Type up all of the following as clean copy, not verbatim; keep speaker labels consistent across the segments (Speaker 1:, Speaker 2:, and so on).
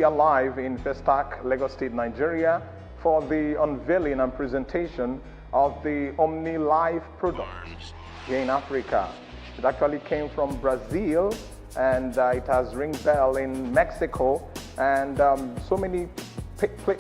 Speaker 1: are live in Festac, Lagos State, Nigeria, for the unveiling and presentation of the Omnilife product here in Africa. It actually came from Brazil, and it has ring bell in Mexico, and so many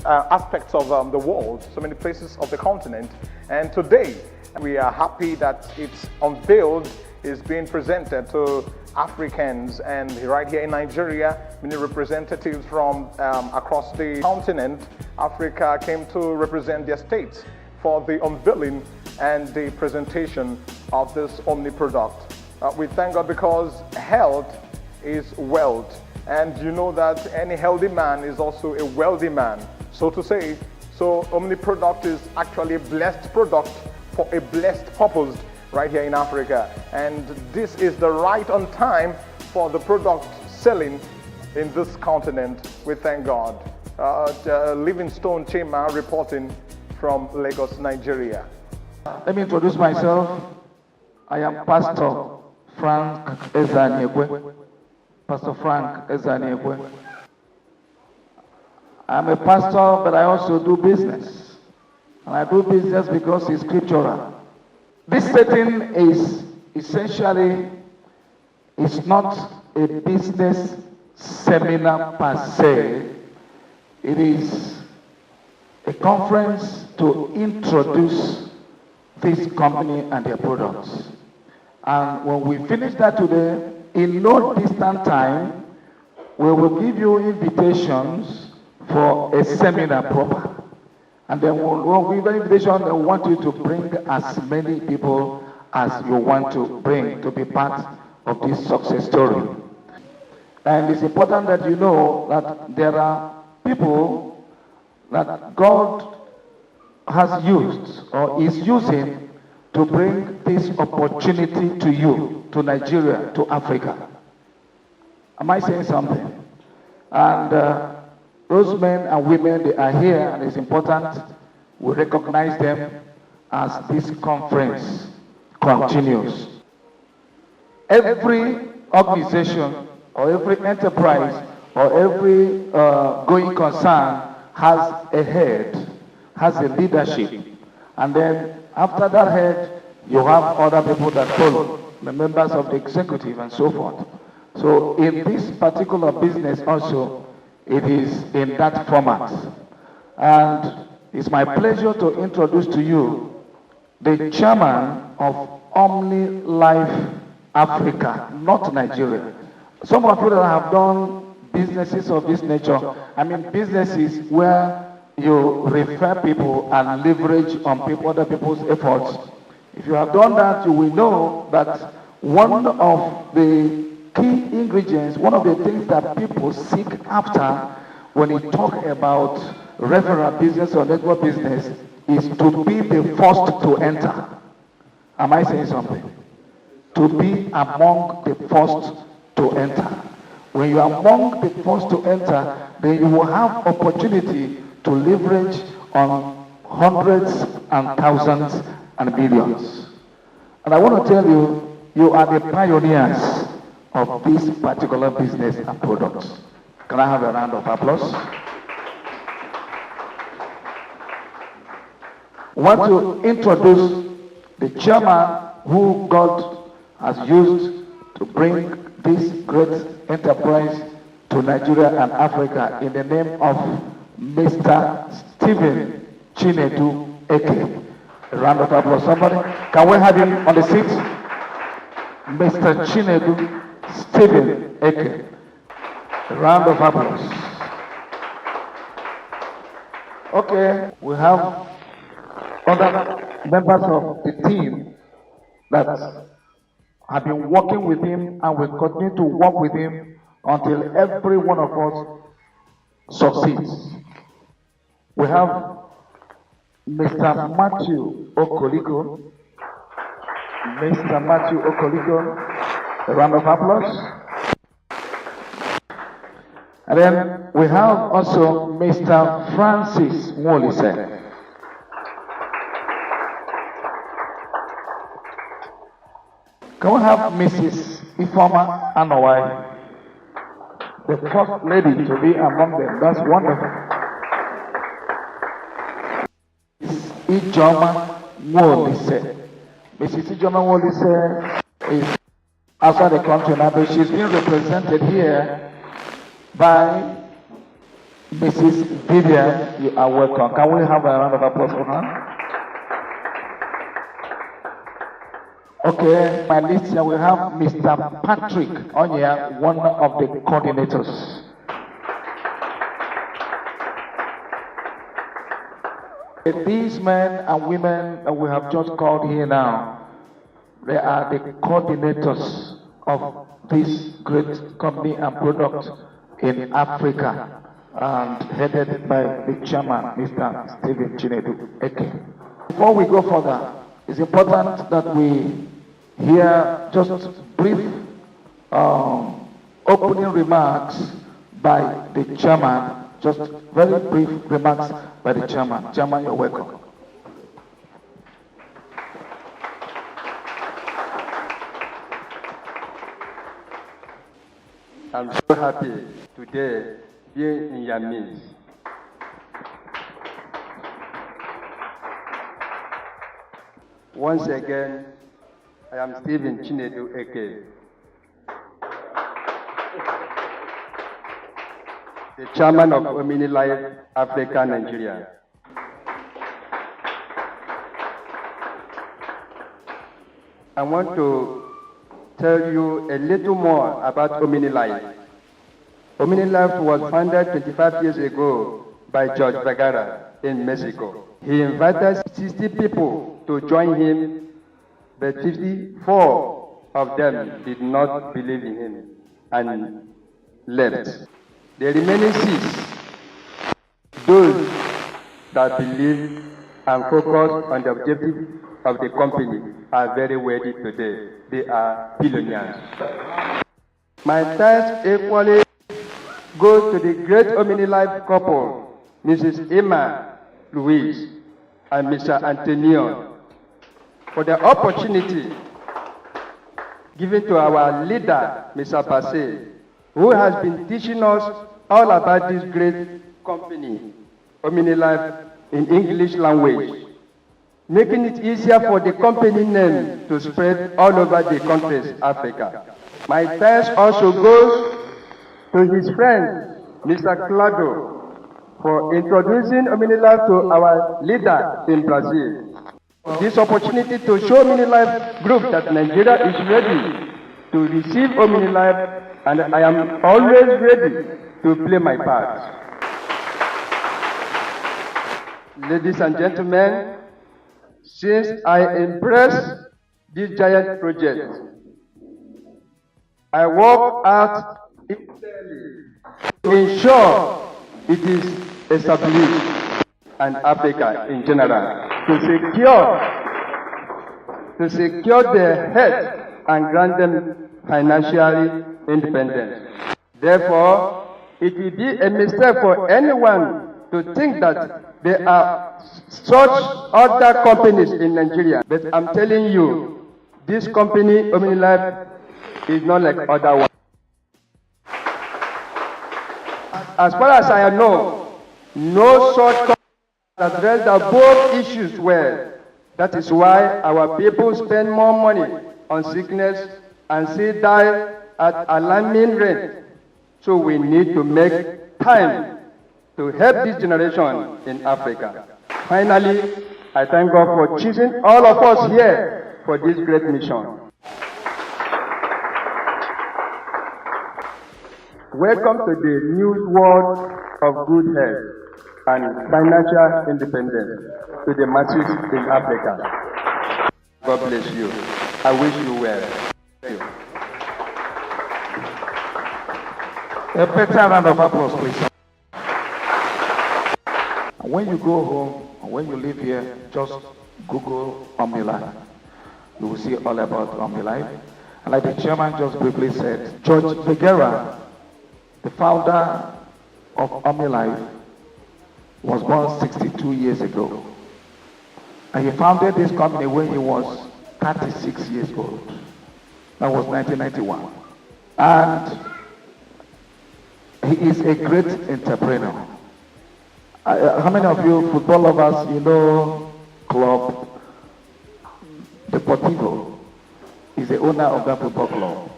Speaker 1: aspects of the world, so many places of the continent. And today we are happy that it's unveiled, is being presented to Africans, and right here in Nigeria, many representatives from across the continent, Africa, came to represent their states for the unveiling and the presentation of this Omni product. We thank God because health is wealth, and you know that any healthy man is also a wealthy man, so to say. So Omni product is actually a blessed product for a blessed purpose right here in Africa, and this is the right on time for the product selling in this continent. We thank God. Livingstone Chema reporting from Lagos, Nigeria.
Speaker 2: Let me introduce myself. I am Pastor Frank Ezaniekwe. Pastor Frank Ezaniekwe. I'm a pastor, but I also do business. And I do business because it's scriptural. This setting is essentially, it's not a business seminar per se. It is a conference to introduce this company and their products. And when we finish that today, in no distant time, we will give you invitations for a seminar proper. And then we'll give an invitation, and we want you to bring as many people as you want to bring to be part of this success story. And it's important that you know that there are people that God has used or is using to bring this opportunity to you, to Nigeria, to Africa. Am I saying something? And those men and women, they are here, and it's important we recognize them as this conference continues. Every organization or every enterprise or every going concern has a head, has a leadership, and then after that head, you have other people that follow, the members of the executive and so forth. So in this particular business also, it is in that format. And it's my pleasure to introduce to you the chairman of Omnilife Africa, not Nigeria. Some of you that have done businesses of this nature, I mean businesses where you refer people and leverage on other people's efforts. If you have done that, you will know that one of the key ingredients, one of the things that people seek after when you talk about referral business or network business is to be the first to enter. Am I saying something? To be among the first to enter. When you are among the first to enter, then you will have opportunity to leverage on hundreds and thousands and billions. And I want to tell you, you are the pioneers of this particular business and products. Can I have a round of applause? I want to introduce the chairman who God has used to bring this great enterprise to Nigeria and Africa in the name of Mr. Stephen Chinedu Eke. A round of applause, somebody. Can we have him on the seat? Mr. Chinedu Stephen Eke. A round of applause. Okay, we have other members of the team that have been working with him and will continue to work with him until every one of us succeeds. We have Mr. Matthew Okoliko. Mr. Matthew Okoliko, a round of applause. And then we have also Mr. Francis Mwolise. Can we have Mrs. Ifoma Anowai? the first lady to be among them. That's wonderful. Ijoma Wolise. Mrs. Ijoma Wolise is outside the country now, but she's being represented here by Mrs. Vivian. You are welcome. Can we have a round of applause for her? Okay, my list here we have Mr. Patrick Onya, one of the coordinators. These men and women that we have just called here now, they are the coordinators of this great company and product in Africa, and headed by the chairman, Mr. Stephen Chinedu Eke. Before we go further, it's important that we hear just brief opening remarks by the chairman. Just very brief remarks by the chairman. Chairman, you're welcome.
Speaker 3: I'm so happy today being in your midst. Once again, I am Stephen Chinedu Eke, the chairman of Omnilife Africa, Nigeria. I want to tell you a little more about Omnilife. Omnilife was founded 25 years ago by George Vergara in Mexico. He invited 60 people to join him, but 54 of them did not believe in him and left. The remaining 6, those that believe and focus on the objective of the company, are very wealthy today. They are billionaires. My thanks equally goes to the great Omnilife couple, Mrs. Emma Louise and Mr. Antonio, for the opportunity given to our leader, Mr. Basse, who has been teaching us all about this great company, Omnilife, in English language, making it easier for the company name to spread all over the countries, Africa. My thanks also goes to his friend, Mr. Claudio, for introducing Omnilife to our leader in Brazil. This opportunity to show Omnilife Group that Nigeria is ready to receive Omnilife, and I am always ready to play my part. Ladies and gentlemen, since I embrace this giant project, I work out to ensure it is established and Africa in general to secure their health and grant them financially independent. Therefore, it will be a mistake for anyone to think that there are such other companies in Nigeria. But I'm telling you, this company, Omnilife, is not like other ones. As far as I know, no such company address the both issues well. That is why our people spend more money on sickness and still die at alarming rate. So we need to make time to help this generation in Africa. Finally, I thank God for choosing all of us here for this great mission. Welcome to the new world of good health and financial independence to the masses in Africa. God bless you. I wish you well. Thank you.
Speaker 2: A better round of applause, please. When you go home, or when you live here, just Google Omnilife. You will see all about Omnilife. And like the chairman just briefly said, George Vergara, the founder of Omnilife, was born 62 years ago. And he founded this company when he was 36 years old. That was 1991. And he is a great entrepreneur. How many of you football lovers, you know Club Deportivo? He's the owner of that football club.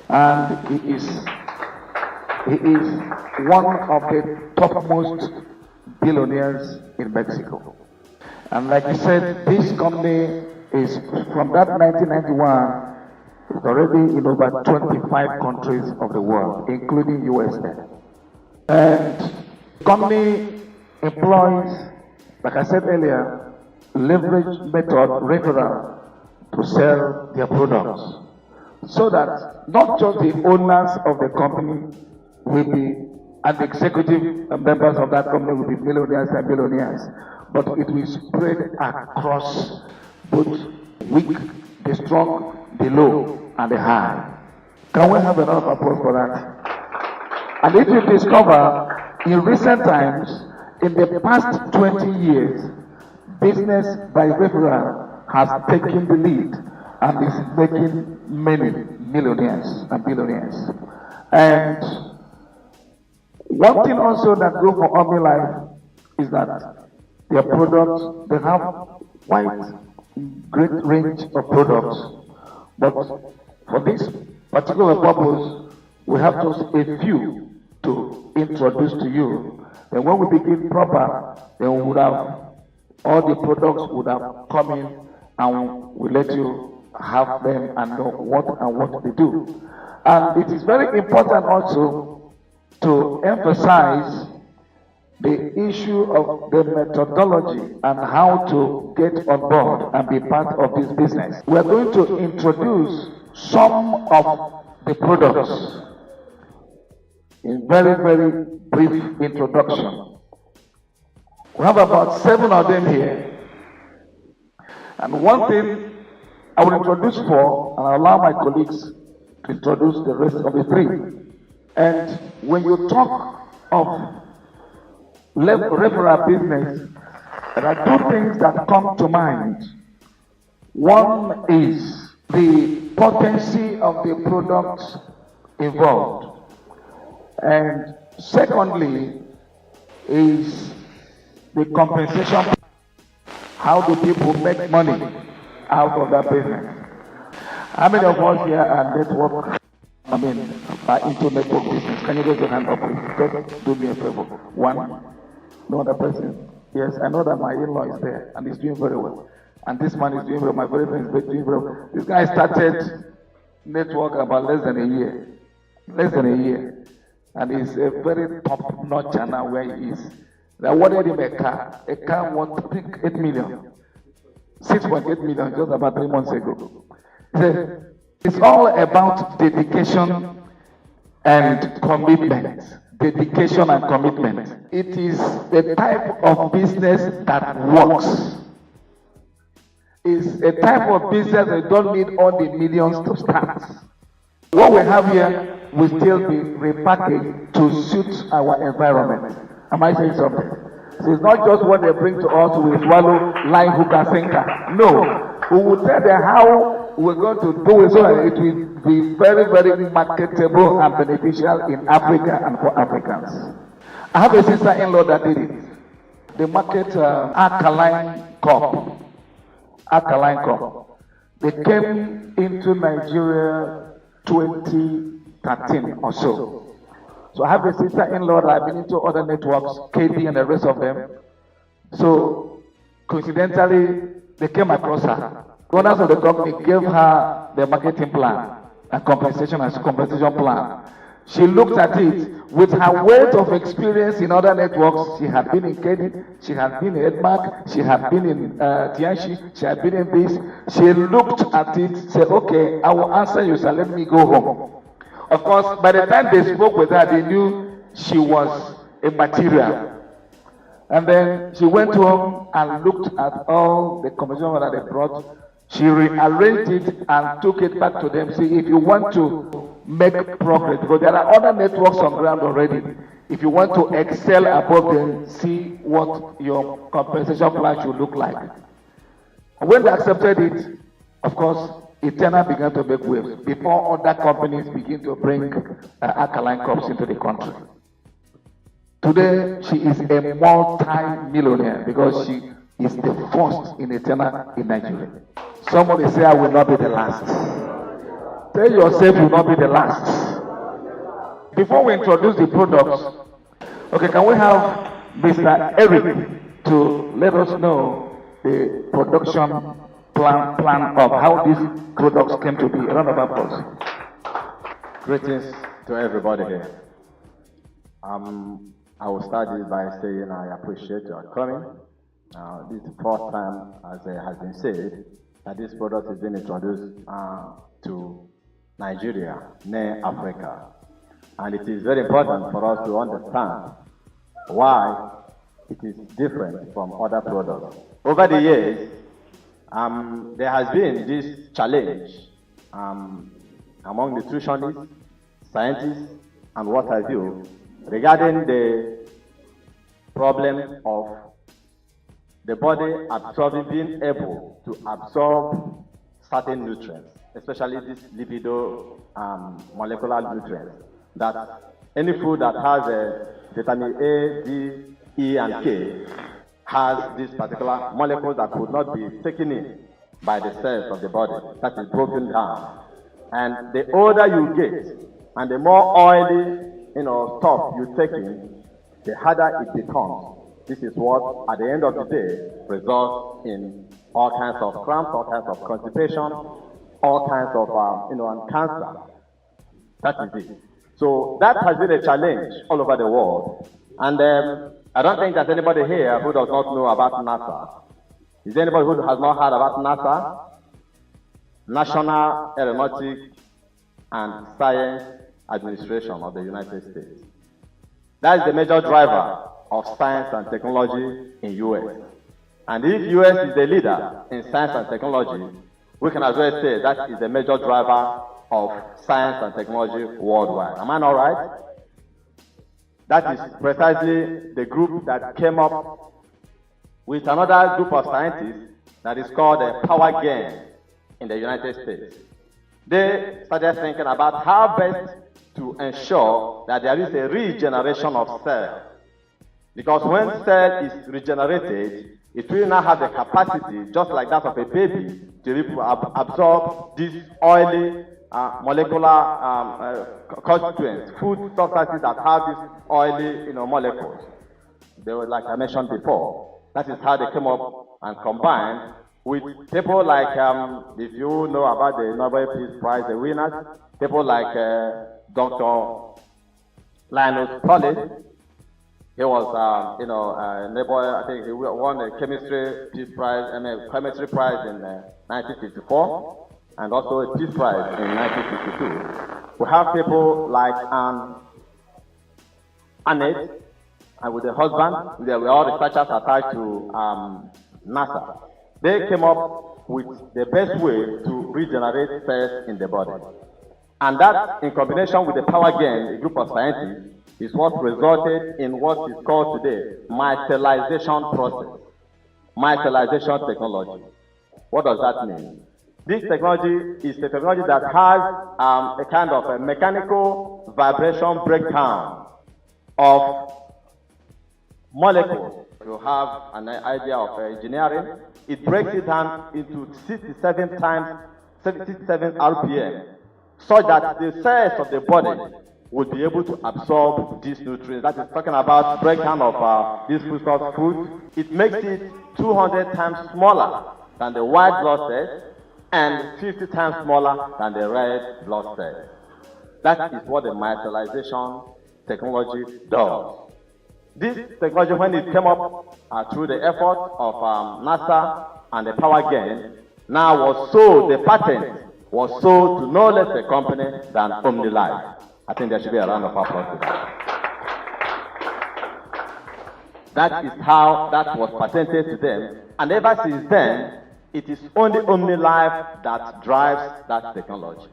Speaker 2: And he is one of the topmost billionaires in Mexico. And like I said, this company is from that 1991, it's already in over 25 countries of the world, including USA. And the company employs, like I said earlier, leverage method referral to sell their products, so that not just the owners of the company will be, and the executive members of that company will be millionaires and billionaires, but it will spread across both weak, the strong, the low, and the high. Can we have another applause for that? And if you discover, in recent times, in the past 20 years, business by referral has taken the lead and is making many millionaires and billionaires. And one thing also that goes for Omnilife is that their products, they have quite great range of products, but for this particular purpose, we have just a few to introduce to you. And when we begin proper, then we would have, all the products would have come in and we let you have them and know what they do. And it is very important also to emphasize the issue of the methodology and how to get on board and be part of this business. We are going to introduce some of the products in very, very brief introduction. We have about 7 of them here. And one thing I will introduce 4 and I'll allow my colleagues to introduce the rest of the 3. And when you talk of referral business, there are 2 things that come to mind. One is the potency of the products involved. And secondly is the compensation. How do people make money out of that business? How many of us here are network, are into network business? Can you raise your hand up, please? Just do me a favor. 1, no other person. Yes, I know that my in-law is there and he's doing very well. And this man is doing very well, my very friend is doing very well. This guy started network about less than a year. Less than a year. And he's a very top-notch channel where he is. They awarded him a car worth, I think, 8 million. 6.8 million just about 3 months ago. It's all about dedication and commitment. Dedication and commitment. It is the type of business that works. It's a type of business that don't need all the millions to start. What we have here will still be repackaged to suit our environment. Am I saying something? So it's not just what they bring to us, we swallow, line, hook, and sinker. No. We will tell them how we're going to do it so that it will be very, very marketable and beneficial in Africa and for Africans. I have a sister-in-law that did it. They market alkaline cup. Alkaline cup. They came into Nigeria 2013 or so. So I have a sister-in-law that I've been into other networks, KB and the rest of them. So coincidentally, they came across her. The owners of the company gave her the marketing plan and compensation plan. She looked at it with her wealth of experience in other networks. She had been in KD, she had been in Edmark, she had been in Tianchi, she had been in this. She looked at it, said, okay, I will answer you, so let me go home. Of course, by the time they spoke with her, they knew she was a material. And then she went home and looked at all the compensation that they brought. She rearranged it and took it back to them. See, if you want to make progress, because there are other networks on ground already. If you want to excel above them, see what your compensation plan should look like. And when they accepted it, of course, Italia began to make waves before other companies begin to bring alkaline crops into the country. Today, she is a multi-millionaire because she is the first in Italia in Nigeria. Somebody say, I will not be the last. Tell yourself you will not be the last. Before we introduce the products, okay, can we have Mr. Eric to let us know the production plan of how these products came to be? A round of applause.
Speaker 4: Greetings to everybody here. I will start this by saying I appreciate your coming. This is the first time, as has been said, that this product is being introduced to Nigeria, Africa. And it is very important for us to understand why it is different from other products. Over the years, there has been this challenge among nutritionists, scientists, and what have you, regarding the problem of the body being able to absorb certain nutrients, especially these lipido molecular nutrients, that any food that has vitamin A, D, E, and K has these particular molecules that could not be taken in by the cells of the body, that is broken down. And the older you get, and the more oily stuff you take in, the harder it becomes. This is what, at the end of the day, results in all kinds of cramps, all kinds of constipation, all kinds of and cancer. That is it. So that has been a challenge all over the world. And I don't think there's anybody here who does not know about NASA. Is there anybody who has not heard about NASA? National Aeronautic and Science Administration of the United States. That is the major driver of science and technology in US. And if US is the leader in science and technology, we can as well say that is the major driver of science and technology worldwide. Am I not right? That is precisely the group that came up with another group of scientists that is called the Power Gain in the United States. They started thinking about how best to ensure that there is a regeneration of cells. Because when cell is regenerated, it will now have the capacity, just like that of a baby, to absorb these oily molecular constituents, food substances that have these oily molecules. They were, like I mentioned before, that is how they came up and combined with people like, if you know about the Nobel Peace Prize, the winners, people like Dr. Linus Pauling. He was, I think he won the chemistry Peace Prize, chemistry prize in 1954, and also a Peace Prize in 1952. We have people like Annette, and with the husband, they were all researchers attached to NASA. They came up with the best way to regenerate cells in the body. And that, in combination with the Power Gain, a group of scientists, is what resulted in what is called today micellization process, micellization technology. What does that mean? This technology is a technology that has a kind of a mechanical vibration breakdown of molecules. You have an idea of engineering. It breaks it down into 67 RPM, so that the cells of the body would be able to absorb these nutrients. That is talking about breakdown of these food. It makes it 200 times smaller than the white blood cells and 50 times smaller than the red blood cells. That is what the micellization technology does. This technology, when it came up through the effort of NASA and the Power Gain, now was sold, the patent was sold to no less a company than Omnilife. I think there should be a round of applause to that. That is how that was patented to them. And ever since then, it is only Omnilife that drives that technology.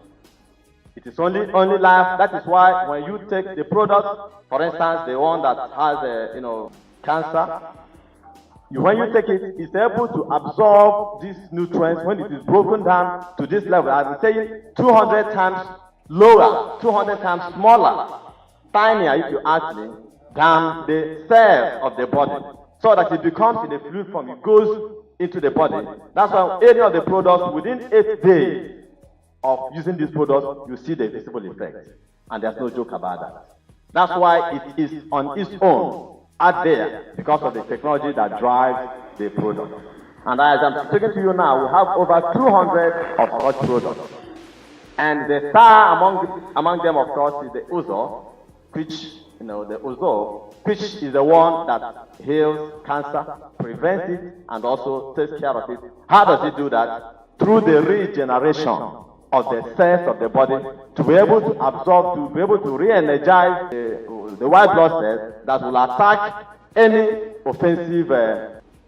Speaker 4: It is only Omnilife. That is why when you take the product, for instance, the one that has cancer, when you take it, it's able to absorb these nutrients when it is broken down to this level. I'm saying 200 times lower, 200 times smaller, tinier if you ask me, than the cells of the body. So that it becomes in a fluid form, it goes into the body. That's why any of the products within 8 days of using these products, you see the visible effect. And there's no joke about that. That's why it is on its own out there because of the technology that drives the product. And as I'm speaking to you now, we have over 200 of such products. And the star among them, of course, is the Uzo, which, which is the one that heals cancer, prevents it, and also takes care of it. How does it do that? Through the regeneration of the cells of the body, to be able to absorb, to be able to re-energize the white blood cells that will attack any offensive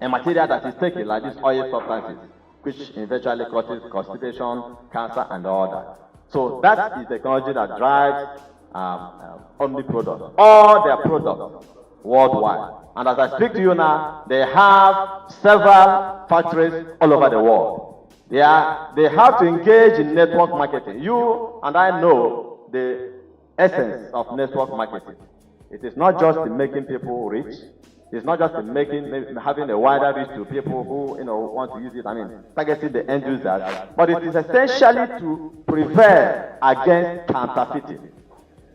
Speaker 4: material that is taken, like these oil substances, which eventually causes constipation, cancer, and all that. So that is the technology that drives Omni products, all their products worldwide. And as I speak to you now, they have several factories all over the world. They have to engage in network marketing. You and I know the essence of network marketing. It is not just in making people rich. It's not just in having a wider reach to people who want to use it. I mean, targeting the end users. But it is essentially to prevail against counterfeiting.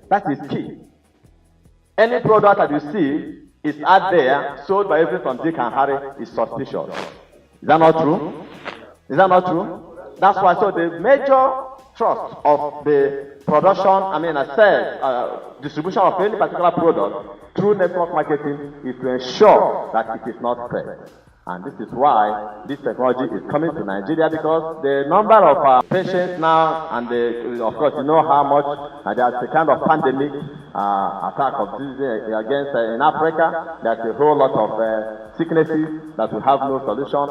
Speaker 4: That is key. Any product that you see is out there, sold by every from Dick and Harry, is suspicious. Is that not true? Is that not true? That's why, so the major thrust of the production, sales, distribution of any particular product through network marketing is to ensure that it is not fake. And this is why this technology is coming to Nigeria, because the number of patients now, and of course you know how much there's a kind of pandemic attack of disease against in Africa. There's a whole lot of sicknesses that will have no solution.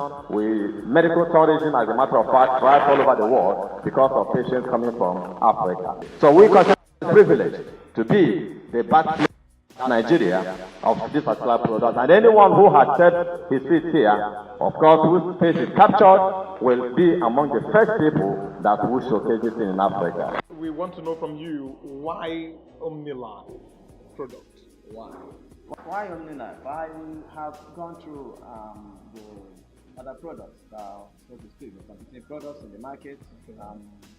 Speaker 4: Medical tourism, as a matter of fact, thrives all over the world because of patients coming from Africa. So we consider it a privilege to be the birthplace Nigeria of this particular product, and anyone who has set his feet here, of course, whose face is captured, will be among the first people that will showcase this in Africa.
Speaker 1: We want to know from you, why Omnilife product?
Speaker 5: Why Omnilife? I have gone through the other products, so to speak, the competing products in the market,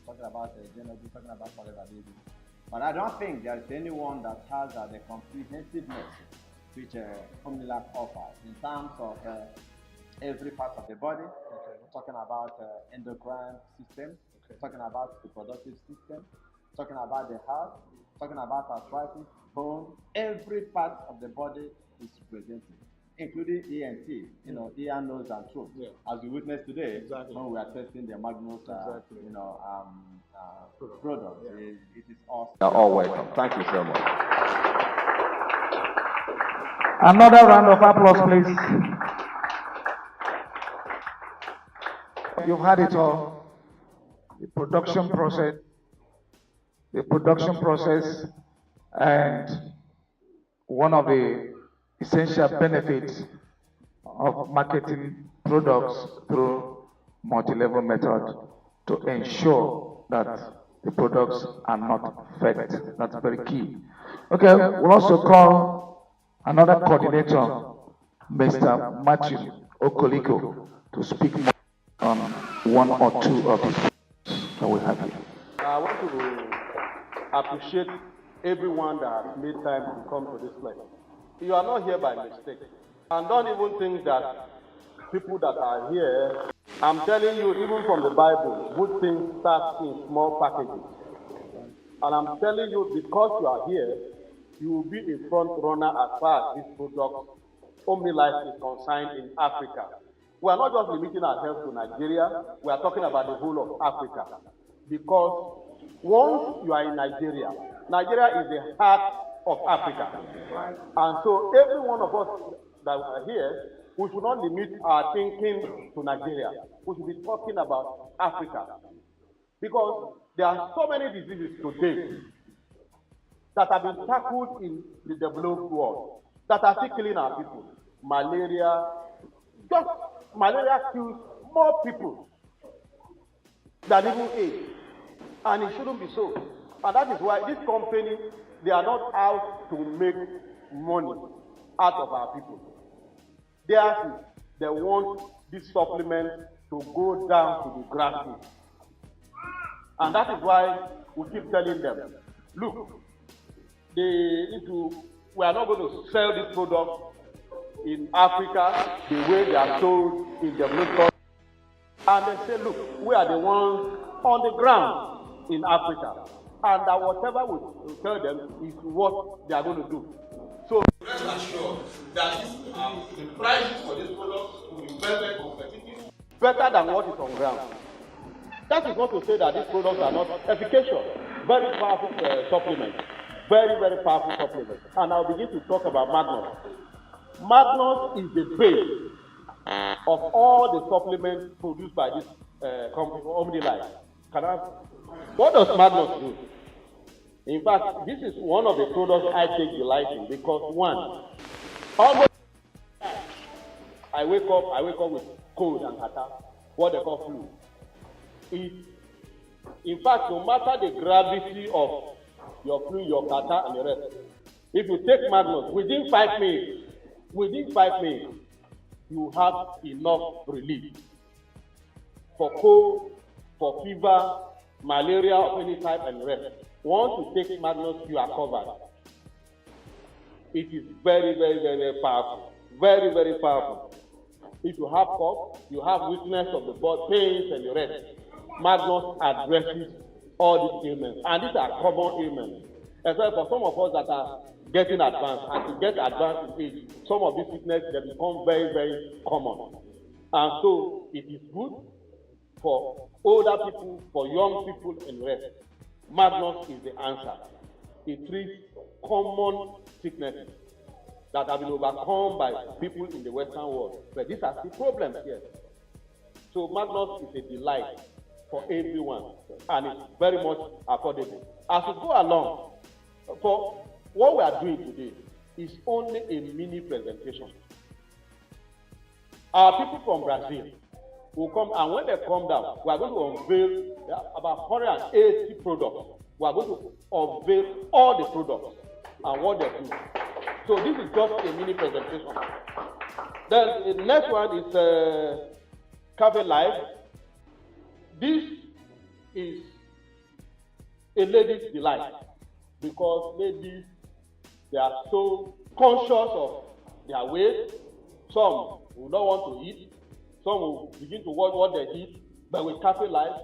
Speaker 5: talking about energy, talking about whatever they do. But I don't think there is anyone that has the comprehensiveness which Omnilife offers in terms of every part of the body. Talking about endocrine system, talking about the reproductive system, talking about the heart, talking about arthritis, bone. Every part of the body is represented, including ENT, ear, nose, and throat. Yeah. As we witnessed today, when we are testing the Magnus, product. Yeah. It is awesome.
Speaker 4: You're all welcome. Thank you so much.
Speaker 2: Another round of applause, please. You've had it all. The production process, and one of the essential benefits of marketing products through multi-level method to ensure that the products are not fake. That's very key. Okay, we'll also call another coordinator, Mr. Matthew Okoliko, to speak more on one or two of these that we have here.
Speaker 6: I want to appreciate everyone that has made time to come to this place. You are not here by mistake. And don't even think that people that are here, I'm telling you, even from the Bible, good things start in small packages. And I'm telling you, because you are here, you will be a front runner as far as this product, Omnilife, is concerned in Africa. We are not just limiting ourselves to Nigeria, we are talking about the whole of Africa. Because once you are in Nigeria, Nigeria is the heart of Africa. And so every one of us that are here, we should not limit our thinking to Nigeria. We should be talking about Africa. Because there are so many diseases today that have been tackled in the developed world that are still killing our people. Malaria, Because malaria kills more people than even AIDS. And it shouldn't be so. And that is why this company, they are not out to make money out of our people. They want this supplement to go down to the grassroots. And that is why we keep telling them, look, we are not going to sell this product in Africa the way they are sold in developed countries. And they say, look, we are the ones on the ground in Africa. And that whatever we tell them is what they are going to do. So rest assured that the prices for this product will be very, very competitive, better than what is on ground. That is not to say that these products are not efficacious. Very powerful supplement. Very, very powerful supplement. And I'll begin to talk about Magnus. Magnus is the base of all the supplements produced by this company, Omnilife. What does Magnus do? In fact, this is one of the products I take delight in because one, almost I wake up with cold and catarrh, what they call flu. In fact, no matter the gravity of your flu, your catarrh, and the rest, if you take Magnus within 5 minutes, you have enough relief for cold, for fever, malaria of any type, and the rest. Once you take Magnus, you are covered. It is very, very, very, very powerful. Very, very powerful. If you have cough, you have weakness of the body, pains, and the rest, Magnus addresses all these ailments. And these are common ailments. Except for some of us that are getting advanced, and to get advanced in age, some of these sicknesses they become very, very common. And so it is good for older people, for young people, and the rest. Magnus is the answer. It treats common sicknesses that have been overcome by people in the Western world. But these are the problems here. So Magnus is a delight for everyone, and it's very much affordable. As we go along, for what we are doing today is only a mini presentation. Our people from Brazil will come, and when they come down, we are going to unveil about 180 products. We are going to unveil all the products and what they do. So this is just a mini presentation. Then the next one is Cafe Live. This is a lady's delight because ladies, they are so conscious of their weight. Some will not want to eat. Some will begin to watch what they eat. But with Cafe Life,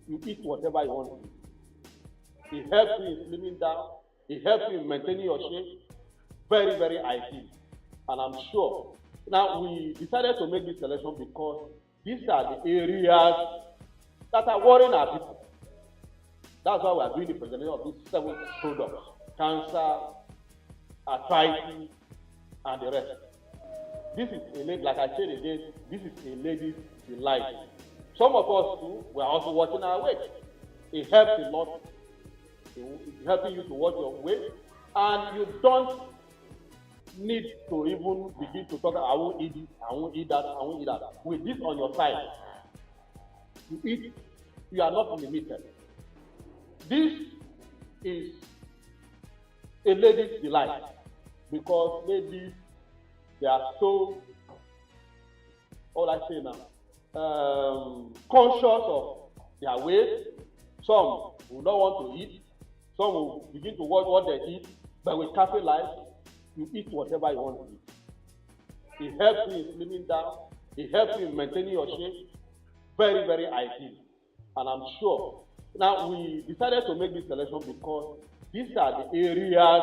Speaker 6: you eat whatever you want to eat. It helps you in slimming down. It helps you in maintaining your shape. Very, very ideal. And I'm sure. Now, we decided to make this selection because these are the areas that are worrying our people. That's why we are doing the presentation of these 7 products. Cancer, arthritis, and the rest. This is a lady, like I said again, this is a lady's delight. Some of us too, we are also watching our weight. It helps a lot. It's helping you to watch your weight, and you don't need to even begin to talk, I won't eat this, I won't eat that, I won't eat that. With this on your side, you eat, you are not limited. This is a lady's delight because ladies, they are so, all I say now, conscious of their weight. Some will not want to eat. Some will begin to watch what they eat. But with Cafe Life, you eat whatever you want to eat. It helps you in slimming down. It helps you in maintaining your shape. Very, very ideal. And I'm sure. Now, we decided to make this selection because these are the areas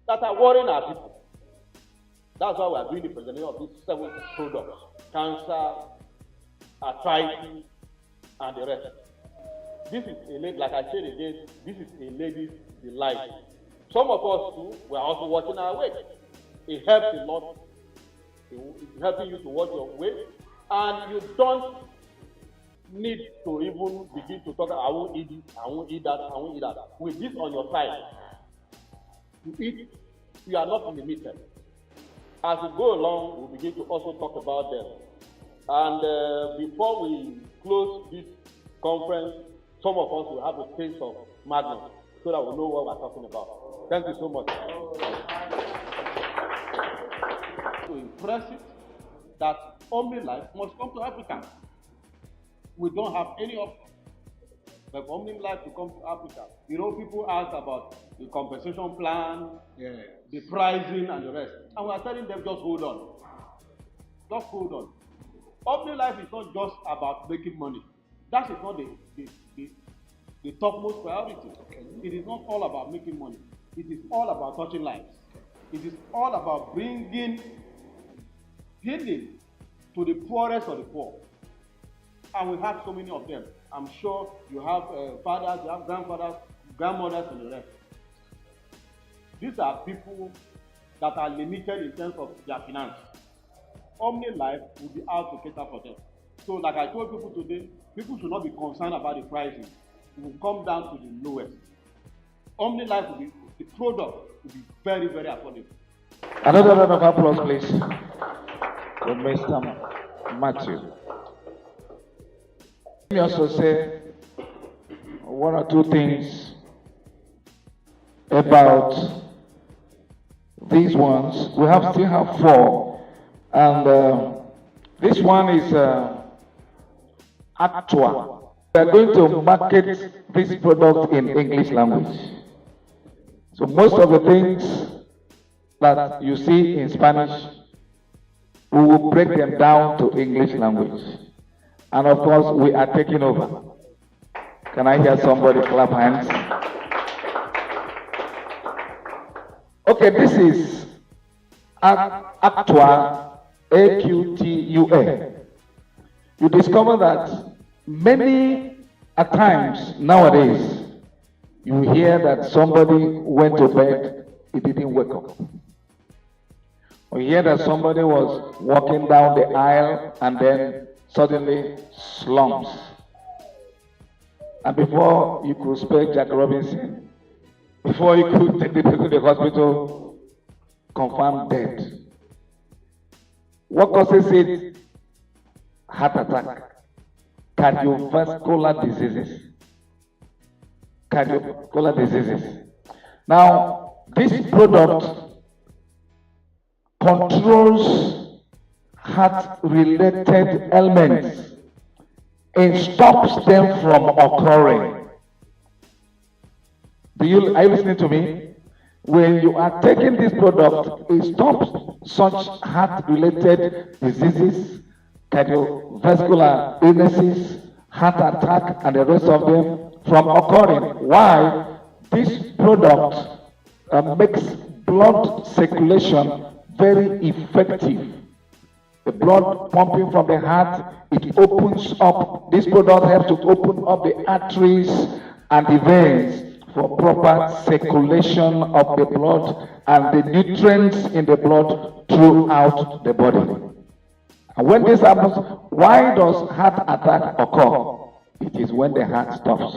Speaker 6: that are worrying our people. That's why we are doing the presentation of these 7 products. Cancer, arthritis, and the rest. This is a lady, like I said again, this is a lady's delight. Some of us too, we are also watching our weight. It helps a lot. It's helping you to watch your weight, and you don't need to even begin to talk, I won't eat this, I won't eat that, I won't eat that. With this on your side, you eat, you are not limited. As we go along, we'll begin to also talk about them. And before we close this conference, some of us will have a taste of madness so that we'll know what we're talking about. Thank you so much. To impress it, that Omnilife must come to Africa. We don't have any option. But for Omnilife to come to Africa, you know, people ask about the compensation plan, the pricing, and the rest. And we are telling them, just hold on. Just hold on. Omnilife is not just about making money. That is not the topmost priority. It is not all about making money. It is all about touching lives. It is all about bringing healing to the poorest of the poor. And we have so many of them. I'm sure you have fathers, you have grandfathers, grandmothers, and the rest. These are people that are limited in terms of their finance. Omnilife will be out to cater for them. So like I told people today, people should not be concerned about the pricing. It will come down to the lowest. Omnilife will be, the product will be very, very affordable.
Speaker 2: Another round of applause, please, for Mr. Matthew. Let me also say one or two things about these ones. We still have four, and this one is Actua. We are going to market this product in English language. So most of the things that you see in Spanish, we will break them down to English language. And of course, we are taking over. Can I hear somebody clap hands? Okay, this is Actua, A-Q-T-U-A. You discover that many times nowadays, you hear that somebody went to bed, he didn't wake up. Or you hear that somebody was walking down the aisle and then suddenly slumps. And before you could spell Jack Robinson, before you could take the person to the hospital, confirmed dead. What causes it? Heart attack, cardiovascular diseases. Cardiovascular diseases. Now, this product controls heart-related ailments and stops them from occurring. Are you listening to me? When you are taking this product, it stops such heart-related diseases, cardiovascular illnesses, heart attack, and the rest of them from occurring. Why? This product makes blood circulation very effective. The blood pumping from the heart, it opens up. This product helps to open up the arteries and the veins for proper circulation of the blood and the nutrients in the blood throughout the body. And when this happens, why does heart attack occur? It is when the heart stops.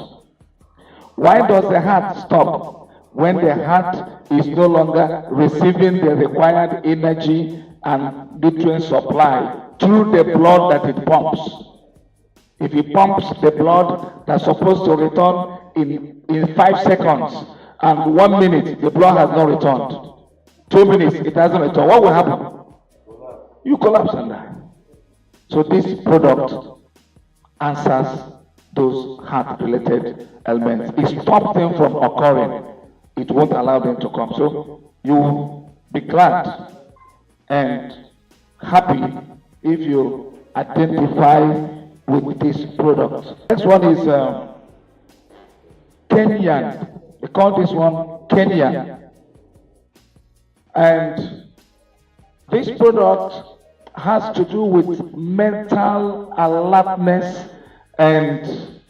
Speaker 2: Why does the heart stop? When the heart is no longer receiving the required energy and nutrient supply through the blood that it pumps. If it pumps the blood that's supposed to return in 5 seconds, and 1 minute the blood has not returned, 2 minutes it hasn't returned, what will happen? You collapse and die. So this product answers those heart-related ailments. It stops them from occurring. It won't allow them to come. So you will be glad and happy if you identify with this product. Next one is Kenyan. They call this one Kenyan. And this product has to do with mental alertness and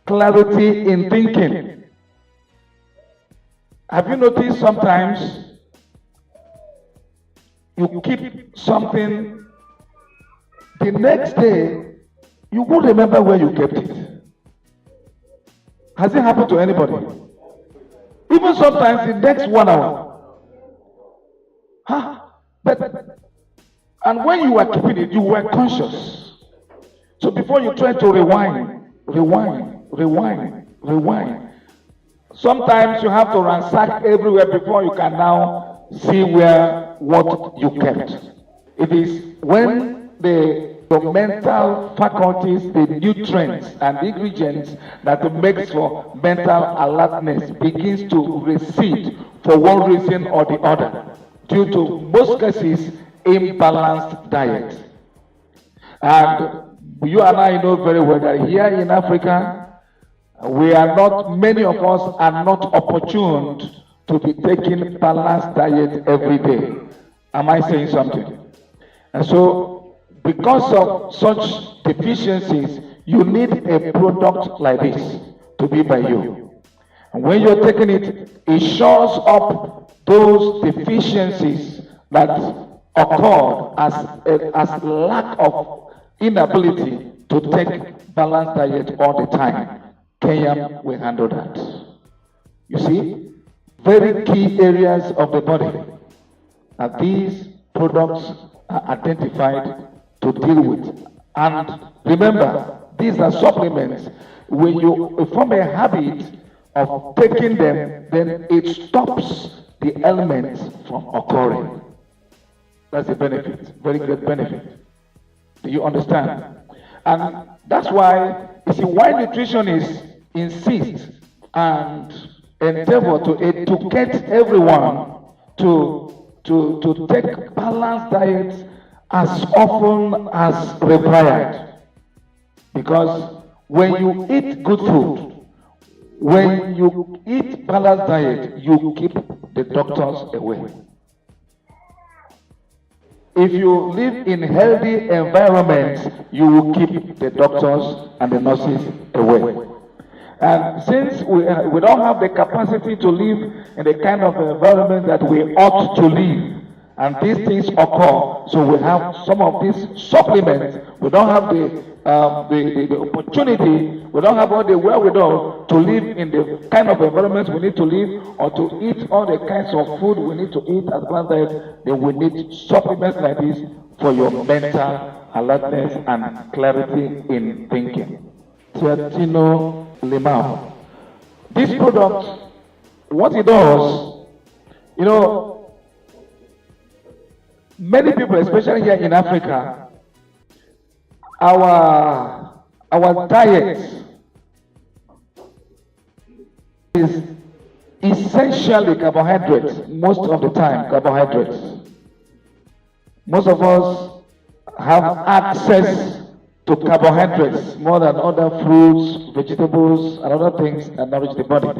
Speaker 2: clarity in thinking. Have you noticed sometimes you keep something, the next day you won't remember where you kept it? Has it happened to anybody? Even sometimes the next 1 hour. And when you were keeping it, you were conscious. So before you try to rewind, sometimes you have to ransack everywhere before you can now see what you kept. It is when your mental faculties, the nutrients and the ingredients that makes for mental alertness begins to recede for one reason or the other, due to most cases imbalanced diet. And you and I know very well that here in Africa, many of us are not opportune to be taking balanced diet every day. Am I saying something? And so, because of such deficiencies, you need a product like this to be by you. And when you're taking it, it shores up those deficiencies that occurred as lack of inability to take balanced diet all the time. Kenya will handle that. You see, very key areas of the body that these products are identified to deal with. And remember, these are supplements. When you form a habit of taking them, then it stops the ailments from occurring. That's a benefit, very great benefit. Do you understand? And that's why, you see, why nutritionists insist and endeavor to educate everyone to take balanced diets as often as required. Because when you eat good food, when you eat balanced diet, you keep the doctors away. If you live in healthy environments, you will keep the doctors and the nurses away. And since we don't have the capacity to live in the kind of environment that we ought to live, and these things occur, so we have some of these supplements. We don't have the opportunity, we don't have all the wherewithal to live in the kind of environment we need to live, or to eat all the kinds of food we need to eat as balanced diet. Then we need supplements like this for your mental alertness and clarity in thinking. Teatino Limao. This product, what it does, you know, many people, especially here in Africa, our diet is essentially carbohydrates, most of the time carbohydrates. Most of us have access to carbohydrates more than other fruits, vegetables, and other things that nourish the body.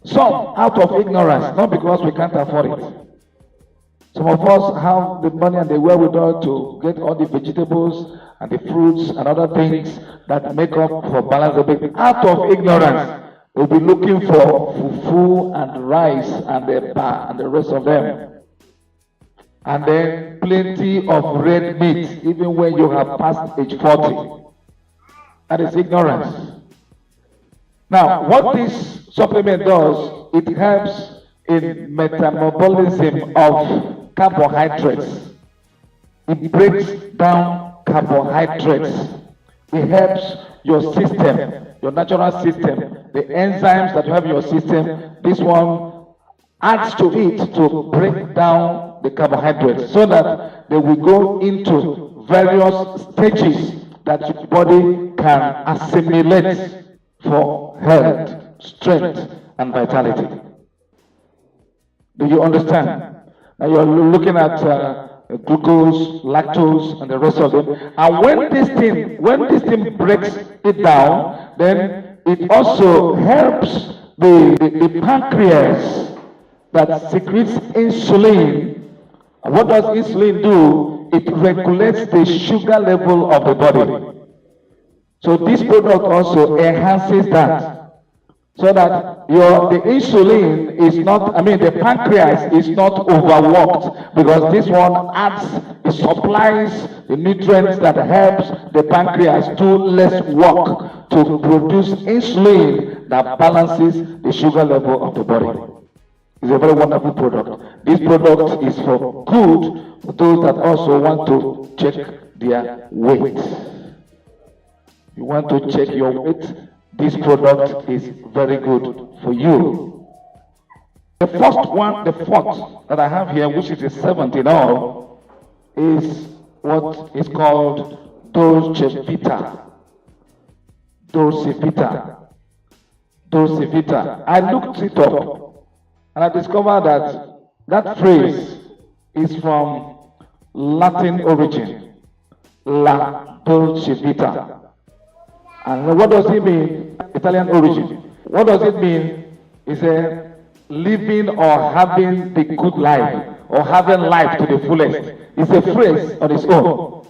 Speaker 2: Some out of ignorance, not because we can't afford it. Some of us have the money and the wherewithal to get all the vegetables and the fruits and other things that make up for balanced diet. Out of ignorance, we'll be looking for fufu and rice and the bar and the rest of them. And then plenty of red meat, even when you have passed age 40. That is ignorance. Now, what this supplement does, it helps in metabolism of carbohydrates. It breaks down carbohydrates. It helps your system, your natural system, the enzymes that you have in your system. This one adds to it to break down the carbohydrates so that they will go into various stages that your body can assimilate for health, strength, and vitality. Do you understand? Now you're looking at glucose, lactose, and the rest of them. And when this thing breaks it down, then it also helps the pancreas that secretes insulin. And what does insulin do? It regulates the sugar level of the body. So this product also enhances that. So that the insulin is not, the pancreas is not overworked, because this one it supplies the nutrients that helps the pancreas do less work to produce insulin that balances the sugar level of the body. It's a very wonderful product. This product is for good for those that also want to check their weight. You want to check your weight, this product is very good for you. The first one, the fourth that I have here, which is the seventh in all, is what is called Dolce Vita. Dolce Vita. Dolce Vita. I looked it up and I discovered that that phrase is from Latin origin. La Dolce Vita. And what does it mean? Italian origin. What does it mean? It's a living or having the good life, or having life to the fullest. It's a phrase on its own.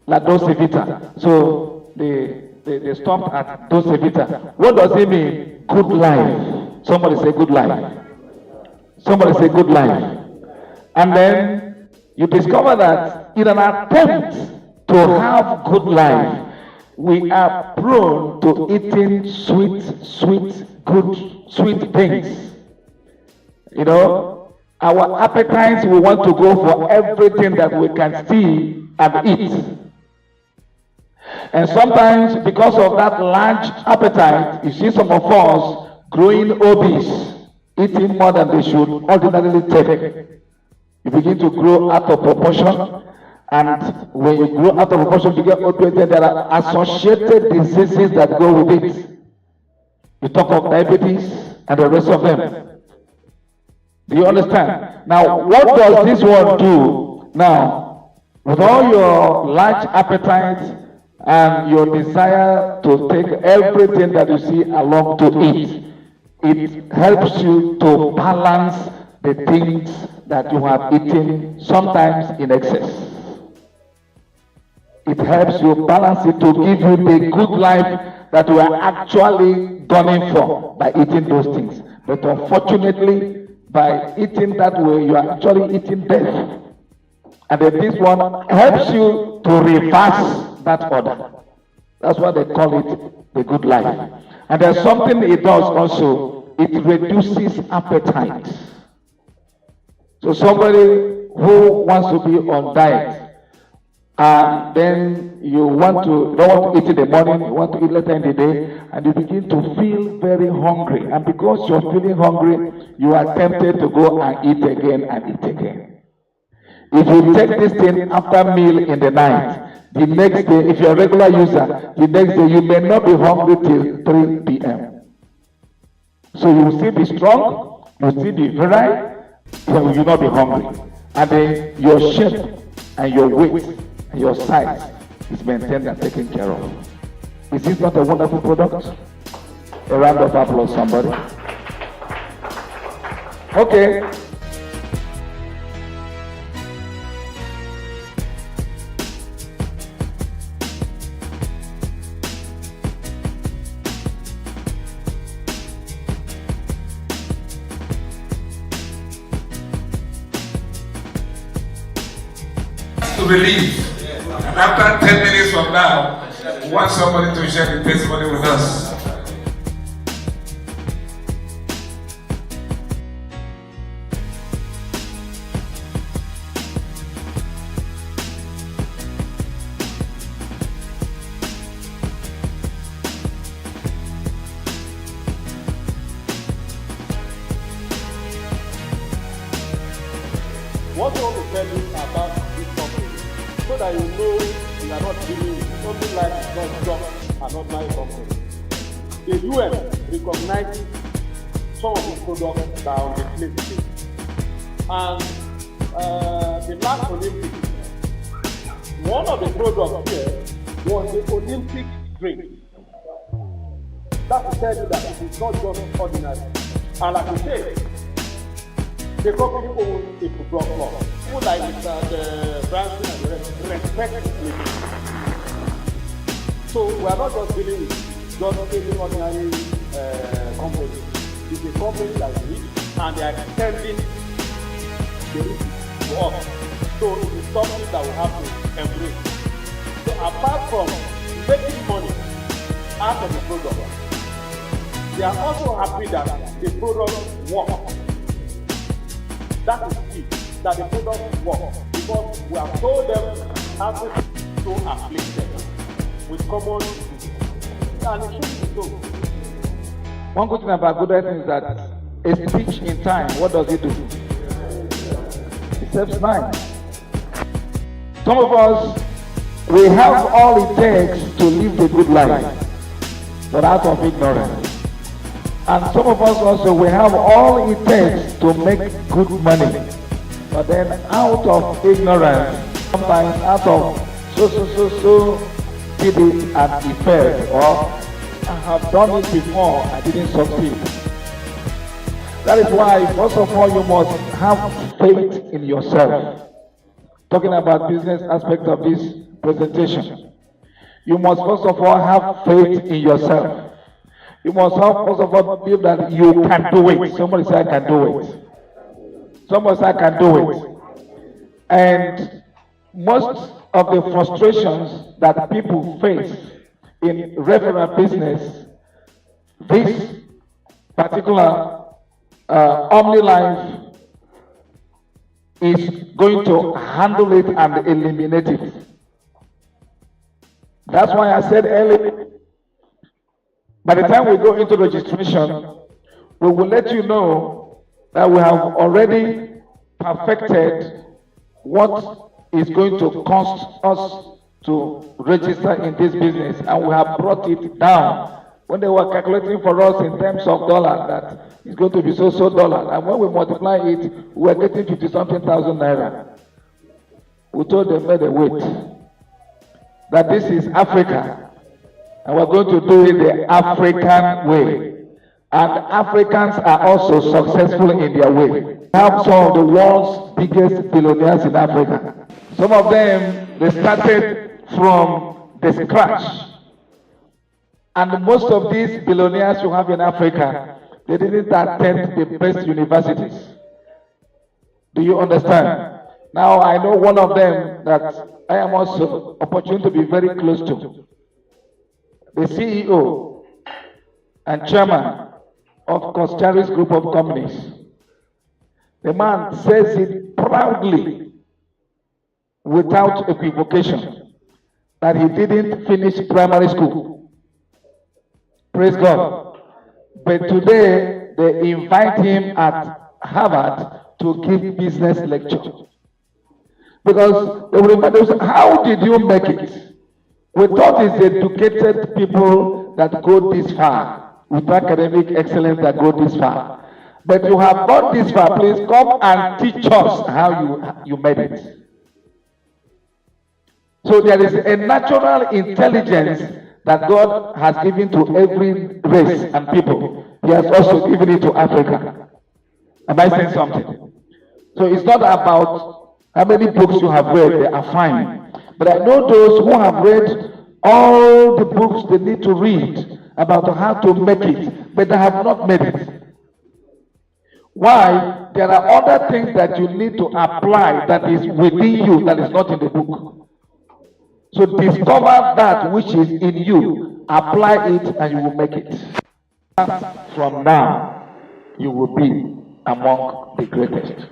Speaker 2: La Dolce Vita. So they stopped at Dolce Vita. What does it mean? Good life. Somebody say good life. Somebody say good life. And then you discover that in an attempt to have good life, we are prone to eating sweet things. You know, our appetites, we want to go for everything that we can see and eat. And sometimes, because of that large appetite, you see some of us growing obese, eating more than they should ordinarily take. You begin to grow out of proportion, and when you grow out of proportion, you get obese, there are associated diseases that go with it. You talk of diabetes and the rest of them. Do you understand? Now, what does this one do? Now, with all your large appetite and your desire to take everything that you see along to eat, it helps you to balance the things that you have eaten, sometimes in excess. It helps you balance it to give you the good life that you are actually gunning for by eating those things. But unfortunately, by eating that way, you are actually eating death. And then this one helps you to reverse that order. That's why they call it the good life. And there's something it does also. It reduces appetite. So somebody who wants to be on diet, and then you don't want to eat in the morning, you want to eat later in the day, and you begin to feel very hungry. And because you're feeling hungry, you are tempted to go and eat again and eat again. If you take this thing after meal in the night, the next day, if you're a regular user, the next day you may not be hungry till 3 p.m. So you will still be strong, you will still be virile, you will not be hungry. And then your shape and your weight and your size is maintained and taken care of. Is this not a wonderful product? A round of applause, somebody. Okay.
Speaker 7: To believe. And after 10 minutes from now, we want somebody to share the testimony with us.
Speaker 6: What I want to tell you about this company, so that you know you are not dealing with something like just an ordinary company. The UN recognizes some of these products that are on the list. And the last Olympics, one of the products here was the Olympic drink. That to tell you that it is not just ordinary. And like I say, the company owns a football club. People like Mr. Branson and the rest respect the place. So we are not just dealing with just any ordinary company. It's a company that is rich and they are extending the risk to us. So it is something that we have to embrace. So apart from making money out of the product, they are also happy that the product works. that is key, that the product work. Because we have told them Africa is so afflicted with common disease. And it should be so.
Speaker 2: One good thing about good writing is that a speech in time, what does it do? It saves time. Some of us, we have all it takes to live a good life, but out of ignorance. And some of us also, we have all it takes to make good money, but then out of ignorance, sometimes out of so did it and it failed, or I have done it before, I didn't succeed. That is why, first of all, you must have faith in yourself. Talking about business aspect of this presentation, you must first of all have faith in yourself. You must have first of all believe that you can do it. Somebody say I can do it. Somebody say I can do it. And most of the frustrations that people face in regular business, this particular Omnilife is going to handle it and eliminate it. That's why I said earlier, by the time we go into registration, we will let you know that we have already perfected what is going to cost us to register in this business, and we have brought it down. When they were calculating for us in terms of dollar, that it's going to be so dollar, and when we multiply it, we were getting 50-something thousand naira. We told them, may they wait, that this is Africa, and we're going to do it the African way. And Africans are also successful in their way. We have some of the world's biggest billionaires in Africa. Some of them, they started from the scratch. And most of these billionaires you have in Africa, they didn't attend the best universities. Do you understand? Now I know one of them that I am also opportunity to be very close to. The CEO and chairman of Costaris group of companies. The man says it proudly, without equivocation, that he didn't finish primary school. Praise God. But today, they invite him at Harvard to give business lecture. Because they will invite him, how did you make it? We thought it's educated people that go this far, with academic excellence that go this far. But you have gone this far, please come and teach us how you made it. So there is a natural intelligence that God has given to every race and people. He has also given it to Africa. Am I saying something? So it's not about how many books you have read, they are fine. But I know those who have read all the books they need to read about how to make it, but they have not made it. Why? There are other things that you need to apply that is within you that is not in the book. So discover that which is in you, apply it, and you will make it. From now, you will be among the greatest.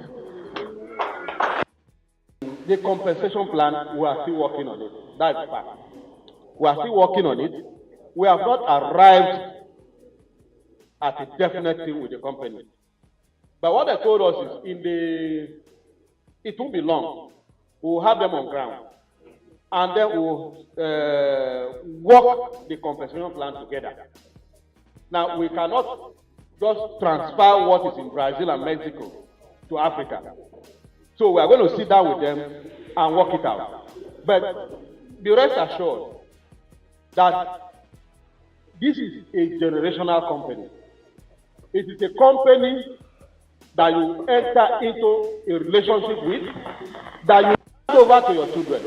Speaker 6: The compensation plan, we are still working on it. That's the fact. We are still working on it. We have not arrived at a definite thing with the company. But what they told us is it won't be long. We'll have them on ground. And then we'll work the compensation plan together. Now, we cannot just transfer what is in Brazil and Mexico to Africa. So we are going to sit down with them and work it out. But be rest assured that this is a generational company. It is a company that you enter into a relationship with, that you hand over to your children.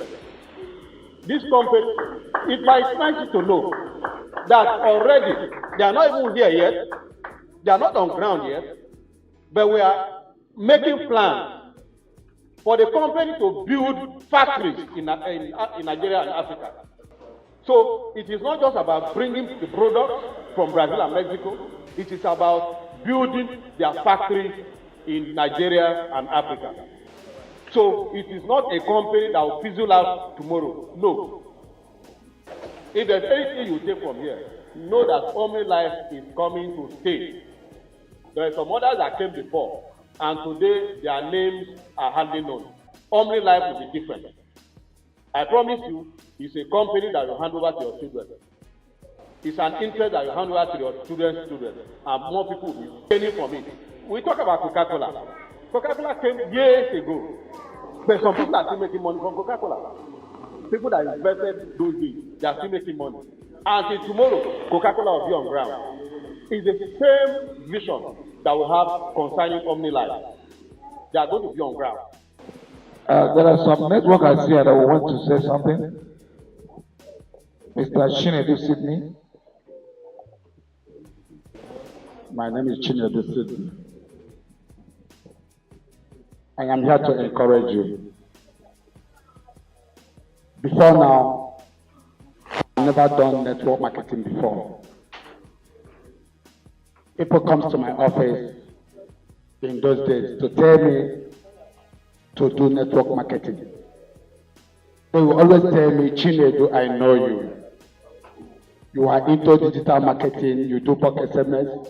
Speaker 6: This company, it might nice you to know that already they are not even here yet, they are not on ground yet, but we are making plans for the company to build factories in Nigeria and Africa. So it is not just about bringing the products from Brazil and Mexico, it is about building their factories in Nigeria and Africa. So it is not a company that will fizzle out tomorrow. No. If there's anything you take from here, know that Omnilife is coming to stay. There are some others that came before, and today their names are hardly known. Omnilife will be different. I promise you, it's a company that will hand over to your children. It's an interest that you hand over to your children's children, and more people will be gaining from it. We talk about Coca-Cola. Coca-Cola came years ago. But some people are still making money from Coca-Cola. People that invested those days, they are still making money. Until tomorrow, Coca-Cola will be on ground. It's the same vision that we have concerning Omnilife. They are going to be on ground.
Speaker 2: There are some networkers here that want to say something. Mr. Chinedu Sydney.
Speaker 8: My name is Chinedu Sydney. I am here to encourage you. Before now, I've never done network marketing before. People come to my office in those days to tell me to do network marketing. They will always tell me, Chinedu, I know you. You are into digital marketing, you do bulk SMS.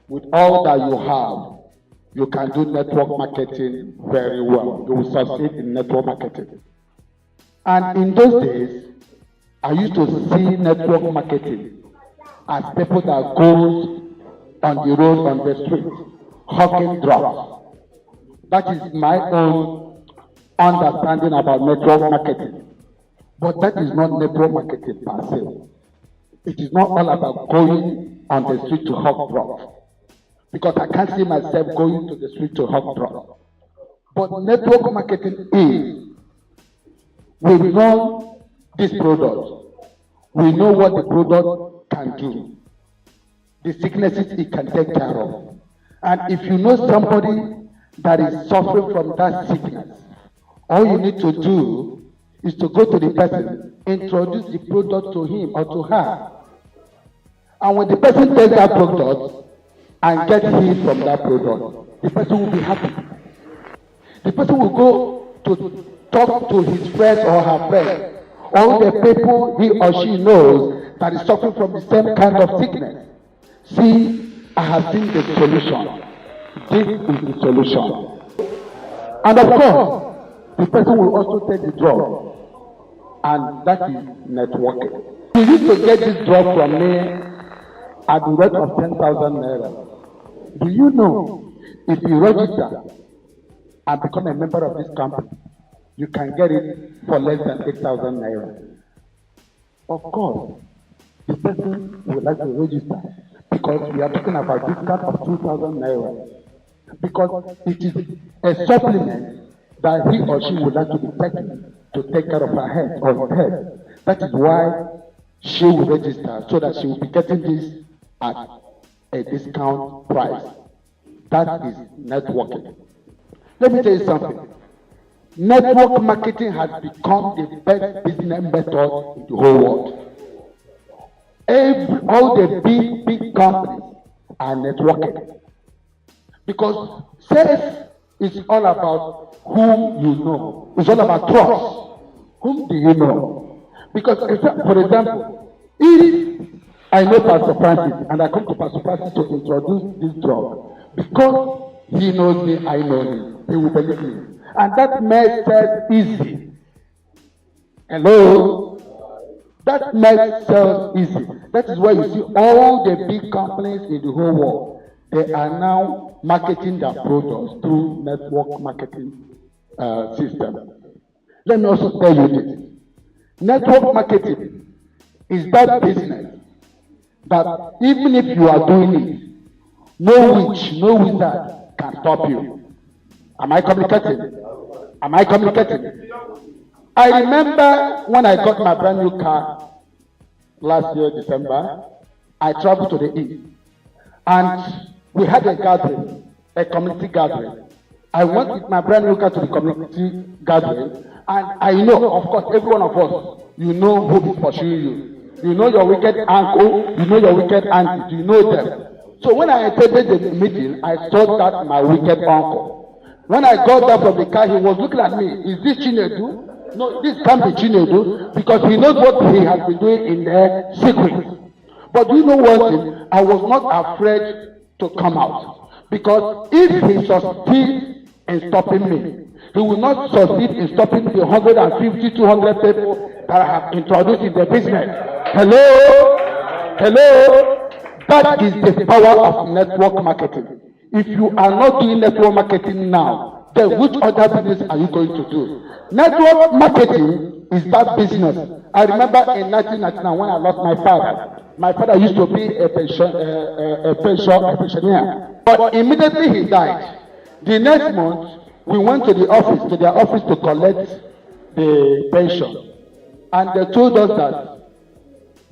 Speaker 8: With all that you have, you can do network marketing very well. You will succeed in network marketing. And in those days, I used to see network marketing as people that goes on the road, on the street, hawking drugs. That is my own understanding about network marketing. But that is not network marketing per se. It is not all about going on the street to hawk drugs. Because I can't see myself going to the street to hawk drugs. But network marketing is, we know this product. We know what the product can do. The sicknesses it can take care of. And if you know somebody that is suffering from that sickness, all you need to do is to go to the person, introduce the product to him or to her. And when the person takes that product and gets healed from that product, the person will be happy. The person will go to talk to his friends or her friends, or the people he or she knows that is suffering from the same kind of sickness. See, I have seen the solution. This is the solution. And of course, the person will also take the drug. And that is networking. You need to get this drug from me at the rate of 10,000 naira. Do you know, if you register and become a member of this company, you can get it for less than 8,000 naira. Of course, the person would like to register because we are talking about discount of 2,000 naira. Because it is a supplement that he or she would like to be taking to take care of her health or her health. That is why she will register, so that she will be getting this at a discount price. That is networking. Let me tell you something. Network marketing has become the best business method in the whole world. All the big companies are networking. Because sales is all about whom you know. It's all about trust. Whom do you know? Because, for example, if I know Pastor Francis and I come to Pastor Francis to introduce this drug, because he knows me, I know him, he will believe me. And that makes sales easy. Hello? That makes sales easy. That is why you see all the big companies in the whole world, they are now marketing their products through network marketing system. Let me also tell you this. Network marketing is that business that even if you are doing it, no witch, no wizard can stop you. Am I communicating? Am I communicating? I remember when I got my brand new car last year, December, I traveled to the east. And we had a gathering, a community gathering. I went with my brand new car to the community gathering. And I know, of course, every one of us, you know who is pursuing you. You know your wicked uncle, you know your wicked auntie, you know them. So when I attended the meeting, I thought that my wicked uncle. When I got down from the car, he was looking at me. Is this Chinedu? No, this can't be Chinedu, because he knows what he has been doing in the secret. But do you know one thing? I was not afraid to come out. Because if he succeeds in stopping me, he will not succeed in stopping the 150, 200 people that I have introduced in the business. Hello? Hello? That is the power of network marketing. If you are not doing network marketing now, then which other business are you going to do? Network marketing is that business. I remember in 1999 when I lost my father. My father used to be a pensioner. But immediately he died. The next month, we went to their office to collect the pension. And they told us that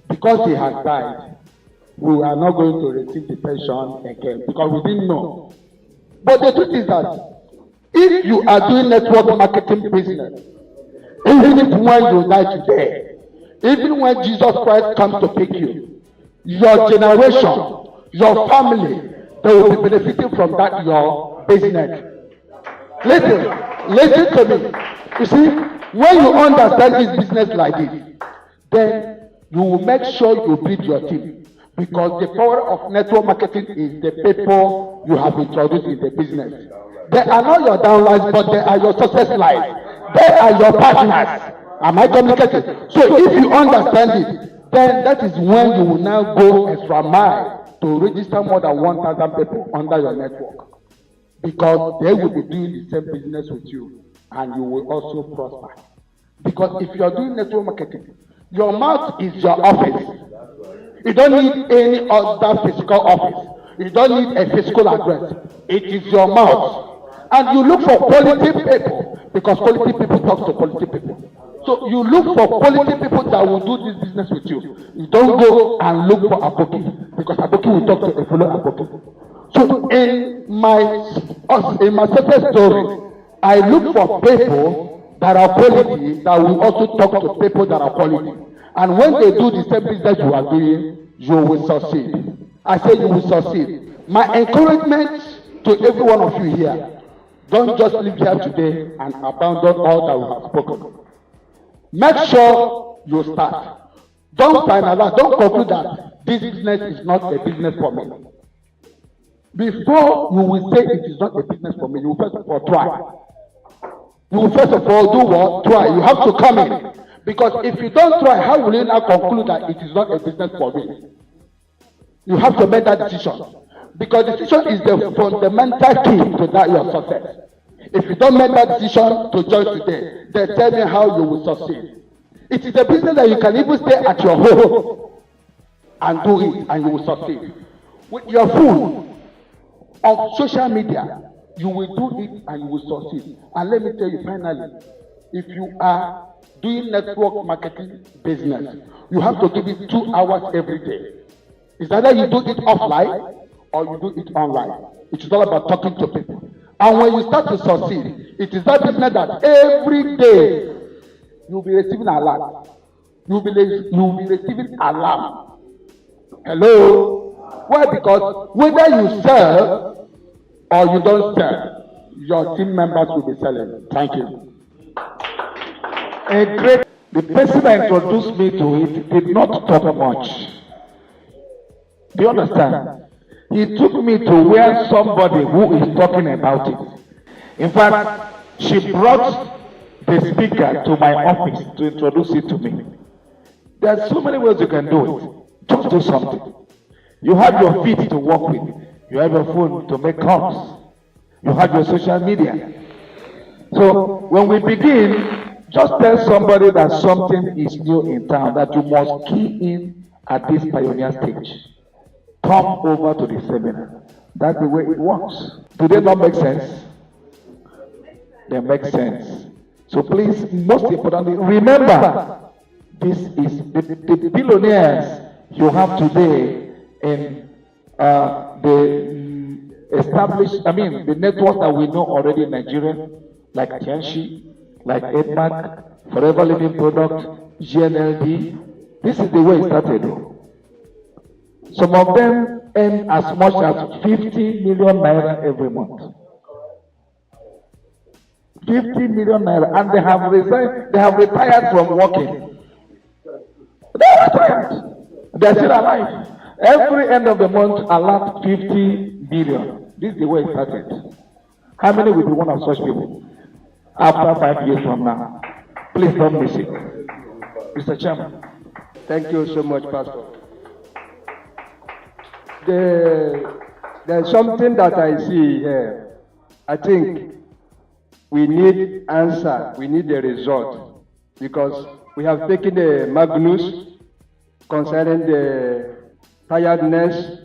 Speaker 8: because he has died, we are not going to receive the pension again, because we didn't know. But the truth is that if you are doing network marketing business, even if when you die today, even when Jesus Christ comes to pick you, your generation, your family, they will be benefiting from that your business. Listen to me. You see, when you understand this business like this, then you will make sure you build your team. Because the power of network marketing is the people you have introduced in the business. They are not your downlines, but they are your success lines. They are your partners. Am I communicating? So if you understand it, then that is when you will now go extra mile to register more than 1,000 people under your network. Because they will be doing the same business with you, and you will also prosper. Because if you are doing network marketing, your mouth is your office. You don't need any other physical office. You don't need a physical address. It is your mouth. And you look for quality people, because quality people talk to quality people. So you look for quality people that will do this business with you. You don't go and look for Aboki, because Aboki will talk to a fellow Aboki. So in my success story, I look for people that are quality, that will also talk to people that are quality. And when they do the same business you are doing, you will succeed. I say you will succeed. My encouragement to every one of you here, don't just live here today and abandon all that we have spoken. Make sure you start. Don't finalize, don't conclude that this business is not a business for me. Before you will say it is not a business for me, you will first of all try. You will first of all do what? Try. You have to come in. Because if you don't try, how will you now conclude that it is not a business for me? You have to make that decision. Because decision is the fundamental key to that your success. If you don't make that decision to join today, then tell me how you will succeed. It is a business that you can even stay at your home and do it, and you will succeed. With your phone, on social media, you will do it and you will succeed. And let me tell you finally, if you are doing network marketing business, you have to give it 2 hours every day. It's either you do it offline or you do it online. It is all about talking to people. And when you start to succeed, it is that business that every day you'll be receiving alert. You'll be receiving alarm. Hello? Why? Because whether you sell or you don't sell, your team members will be selling. Thank you.
Speaker 2: The person that introduced me to it did not talk much. Do you understand? He took me to where somebody who is talking about it. In fact, she brought the speaker to my office to introduce it to me. There are so many ways you can do it. Just do something. You have your feet to work with. You have your phone to make calls. You have your social media. So when we begin, just tell somebody that something is new in town, that you must key in at this pioneer stage. Come over to the seminar. That's the way it works. Do they not make sense? They make sense. So please, most importantly, remember, this is the billionaires you have today in the network that we know already in Nigeria, like Tianchi, like EdMark, Forever Living Product, GNLD. This is the way it started. Some of them earn as much as 50 million naira every month. 50 million naira, and they have resigned, they have retired from working. They are retired. They are still alive. Every end of the month, allot 50 billion. This is the way it started. How many will be one of such people after 5 years from now? Please don't miss it. Mr. Chairman.
Speaker 3: Thank you so much, Pastor. There's something that I see here. I think we need answer, we need a result, because we have taken the Magnus concerning the tiredness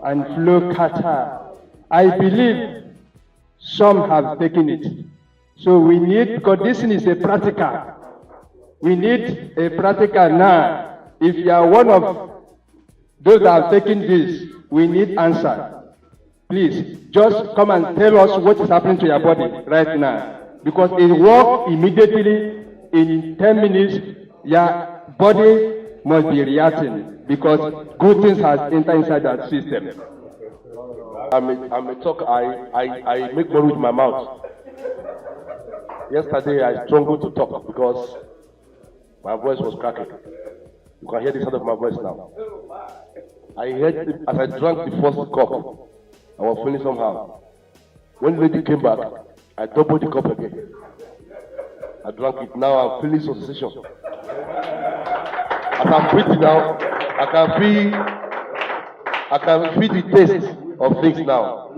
Speaker 3: and flow kata. I believe some have taken it. So we need, because this is a practical. We need a practical now. If you are one of those that have taken this, we need answer. Please, just come and tell us what is happening to your body right now. Because it works immediately in 10 minutes, your body must be reacting because good things has entered inside that system.
Speaker 6: I'm a talker. I make money with my mouth. Yesterday I struggled to talk because my voice was cracking. You can hear the sound of my voice now. I heard it as I drank the first cup. I was feeling somehow. When the lady came back, I doubled the cup again. I drank it. Now I'm feeling sensation. As I'm breathing now, I can feel the taste of things now.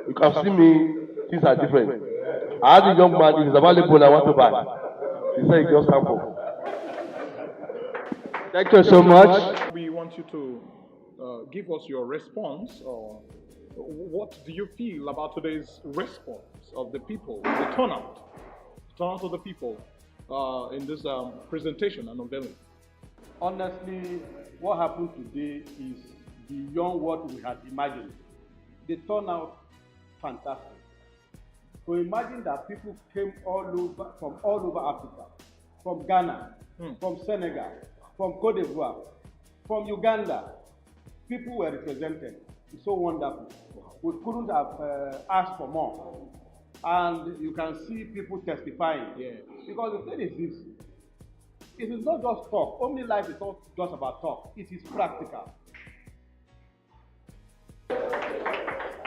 Speaker 6: You can see me, things are different. I had a young man, he is available and I want to buy. He said he just sample.
Speaker 3: Thank you so much.
Speaker 1: We want you to give us your response, or what do you feel about today's response of the people, the turnout of the people in this presentation and unveiling?
Speaker 6: Honestly, what happened today is beyond what we had imagined. They turned out fantastic. So imagine that people came from all over Africa, from Ghana, from Senegal, from Cote d'Ivoire, from Uganda. People were represented. It's so wonderful. We couldn't have asked for more. And you can see people testifying. Yeah. Because the thing is this, it is not just talk. Omnilife is not just about talk. It is practical.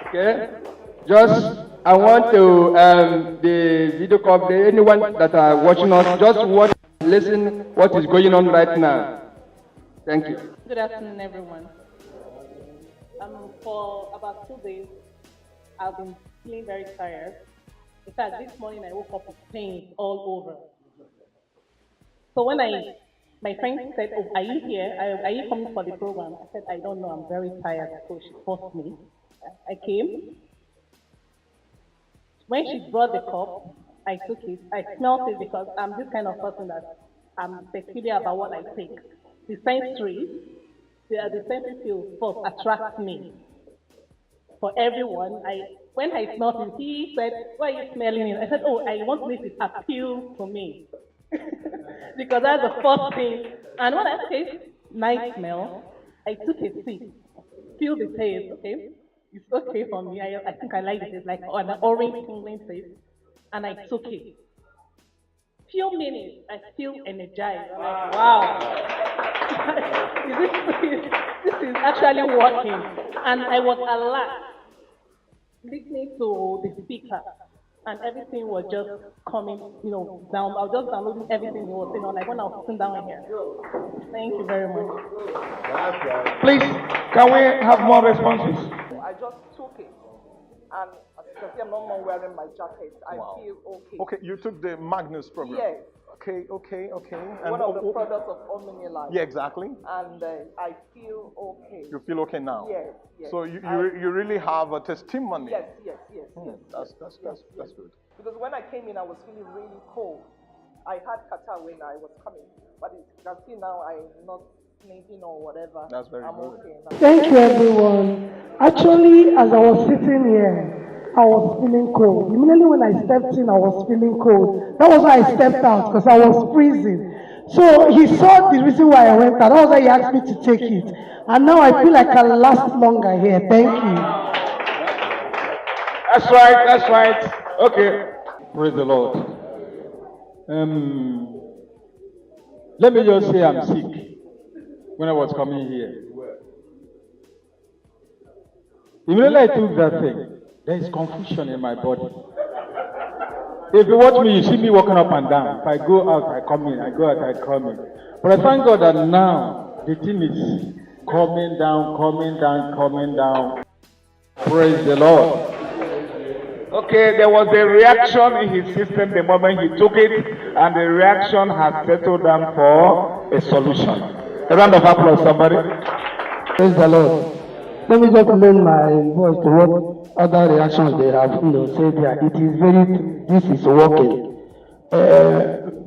Speaker 3: Okay. Just, I want to, the video call, anyone that are watching us, just watch, listen what is going on right now. Thank you.
Speaker 9: Good afternoon, everyone. For about 2 days, I've been feeling very tired. In fact, this morning I woke up with pains all over. So when my friend said, "Oh, are you here? Are you coming for the program?" I said, "I don't know, I'm very tired." So she forced me. I came. When she brought the cup, I took it. I smelled it because I'm this kind of person that I'm peculiar about what I take. The sensory field first attracts me. For everyone, when I smelled it, he said, "Why are you smelling it?" I said, "Oh, I want this to appeal to me." Because that's the first thing. And when I taste nice smell, I took a sip, feel the taste, okay? It's okay for me. I think I like it. It's like an orange tingling taste. And I took it. Few minutes, I feel energized. I'm like, wow. This is actually working. And I was alert, listening to the speaker. And everything was just coming, down. I was just downloading everything he was saying on, like when I was sitting down here. Thank you very much.
Speaker 2: Please, can we have more responses?
Speaker 10: I just took it, and as you can see, I'm not more wearing my jacket. I feel okay.
Speaker 1: Okay, you took the Magnus program.
Speaker 10: Yes.
Speaker 1: Okay. And
Speaker 10: one of the products of Omnilife.
Speaker 1: Yeah, exactly.
Speaker 10: And I feel okay.
Speaker 1: You feel okay now?
Speaker 10: Yes.
Speaker 1: So you really have a testimony.
Speaker 10: Yes.
Speaker 1: That's good.
Speaker 10: Because when I came in, I was feeling really cold. I had catarrh when I was coming, but you can see now I'm not sneezing or whatever.
Speaker 1: That's very good.
Speaker 10: Okay now.
Speaker 11: Thank you, everyone. Actually, as I was sitting here, I was feeling cold. Immediately when I stepped in, I was feeling cold. That was why I stepped out, because I was freezing. So he saw the reason why I went out. That was why he asked me to take it. And now I feel like I can last longer here. Thank you.
Speaker 8: That's right, that's right. Okay. Praise the Lord. Let me just say I'm sick when I was coming here. Immediately I took that thing, there is confusion in my body. If you watch me, you see me walking up and down. If I go out, I come in. I go out, I come in. But I thank God that now the thing is coming down, coming down, coming down. Praise the Lord. Okay, there was a reaction in his system the moment he took it, and the reaction has settled down for a solution. A round of applause, somebody.
Speaker 2: Praise the Lord. Let me just lend my voice to what other reactions they have, said there. It is this is working.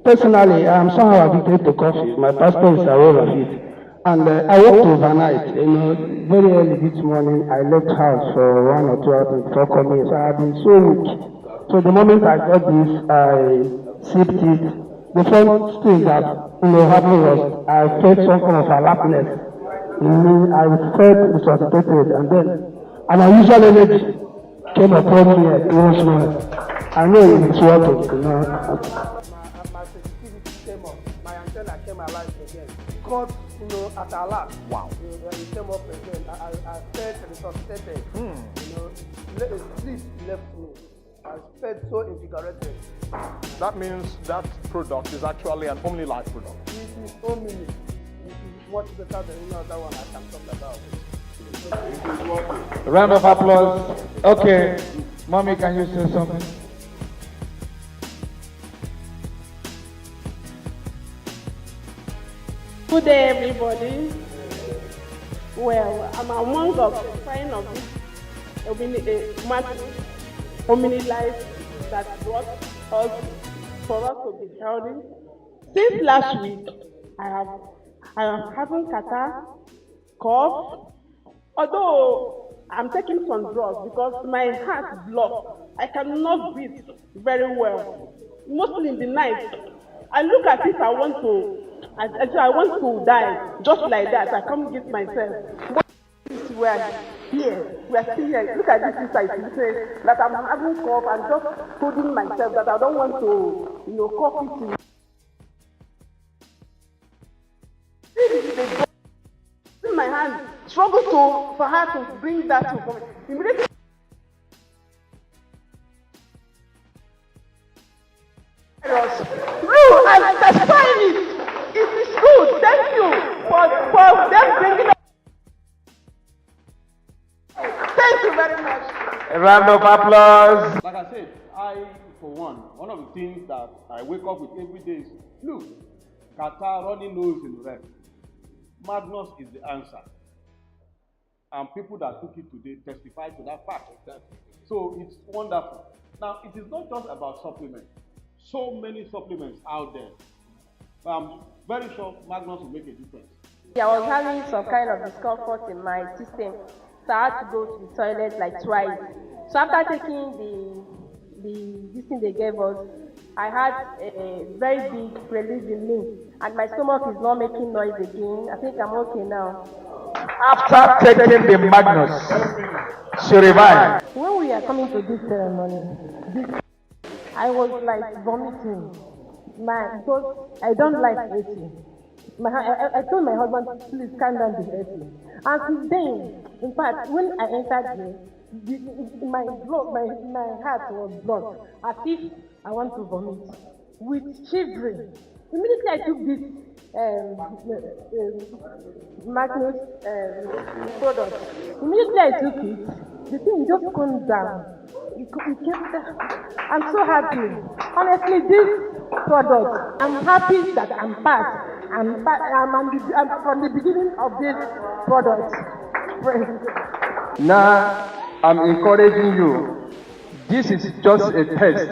Speaker 2: Personally, I'm somehow addicted to coffee. My pastor is aware of it. And I worked overnight, very early this morning. I left house for 1 or 2 hours before coming, so I've been so weak. So the moment I got this, I sipped it. The first thing that happened was I felt some form of alertness. I felt resuscitated, and then an unusual energy came upon me at once more. I know it's working,
Speaker 12: My sensitivity came up, my antenna came alive again. Because, at our last, wow, it came up again. I felt resuscitated. Sleep left me. I felt so invigorated.
Speaker 1: That means that product is actually an Omnilife product.
Speaker 12: It is Omnilife. Much better than any other one I can talk about.
Speaker 8: Round of applause. Okay. Mommy, can you say something?
Speaker 13: Good day, everybody. Well, I'm among the sign of this Omnilife that brought us for us to be healthy. Since last week, I am having catarrh, cough. Although I'm taking some drugs because my heart is blocked. I cannot breathe very well. Mostly in the night. I look as if I want to die, just like that. I can't get myself. But we are here. We are still here. Look at this inside. It says that I'm having cough. I'm just holding myself that I don't want to, cough it. In my hand, struggle for her to bring that to me. Immediately. No, I'm satisfying it. It is good. Thank you for them bringing up. Thank you very much.
Speaker 8: A round of applause.
Speaker 6: Like I said, for one of the things that I wake up with every day is flu, catarrh, running nose, and the rest. Madness is the answer. And people that took it today testify to that fact. So it's wonderful. Now, it is not just about supplements. So many supplements out there. I'm very sure Magnus will make a difference.
Speaker 14: I was having some kind of discomfort in my system, so I had to go to the toilet like twice. So after taking this thing they gave us, I had a very big release in me, and my stomach is not making noise again. I think I'm okay now.
Speaker 8: After taking the Magnus, she revived.
Speaker 9: When we are coming to this ceremony, I was like vomiting. Because I don't like eating. I told my husband, please calm down the AC. And since then, in fact, when I entered here, my heart was blocked, as if I want to vomit, with shivering. Immediately I took this Magnus product. Immediately I took it, the thing just calmed down. It kept down. I'm so happy. Honestly, this product, I'm happy that I'm part. I'm from the beginning of this product.
Speaker 3: Now, I'm encouraging you. This is just a test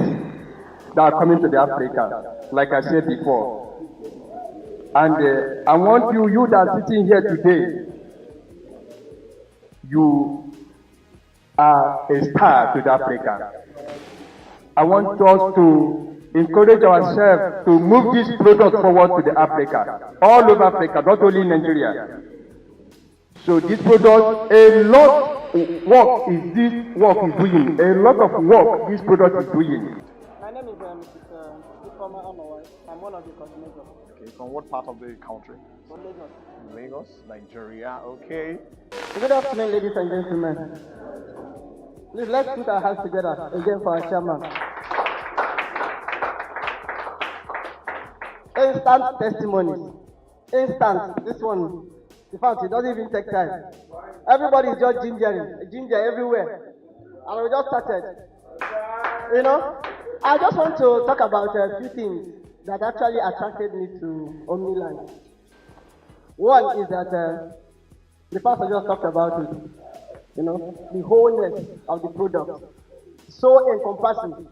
Speaker 3: that are coming to the Africa, like I said before. And I want you that are sitting here today, you are a star to the Africa. I want us to encourage ourselves to move this product forward to the Africa, all over Africa, not only in Nigeria. So this product, a lot of work is doing. A lot of work this product is doing.
Speaker 12: My name is Mr. I'm one of the coordinators.
Speaker 1: Okay, from what part of the country?
Speaker 12: From Lagos.
Speaker 1: Lagos, Nigeria, okay.
Speaker 12: Good afternoon, ladies and gentlemen. Please, let's put our hands together again for our chairman. Instant testimonies. Instant. This one, in fact, it doesn't even take time. Everybody is just ginger everywhere. And we just started. You know, I just want to talk about a few things that actually attracted me to Omnilife. One is that the pastor just talked about it. You know, the wholeness of the product. So encompassing.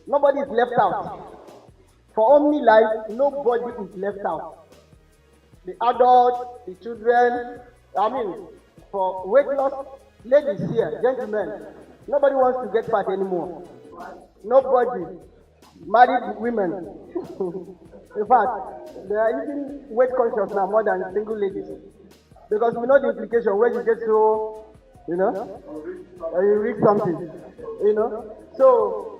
Speaker 12: Nobody is left out. For Omnilife, nobody is left out. The adults, the children, for weight loss, ladies here, gentlemen, nobody wants to get fat anymore. Nobody. Married women. In fact, they are even weight conscious now more than single ladies. Because we know the implication when you get so, you know, you read something, you know. So,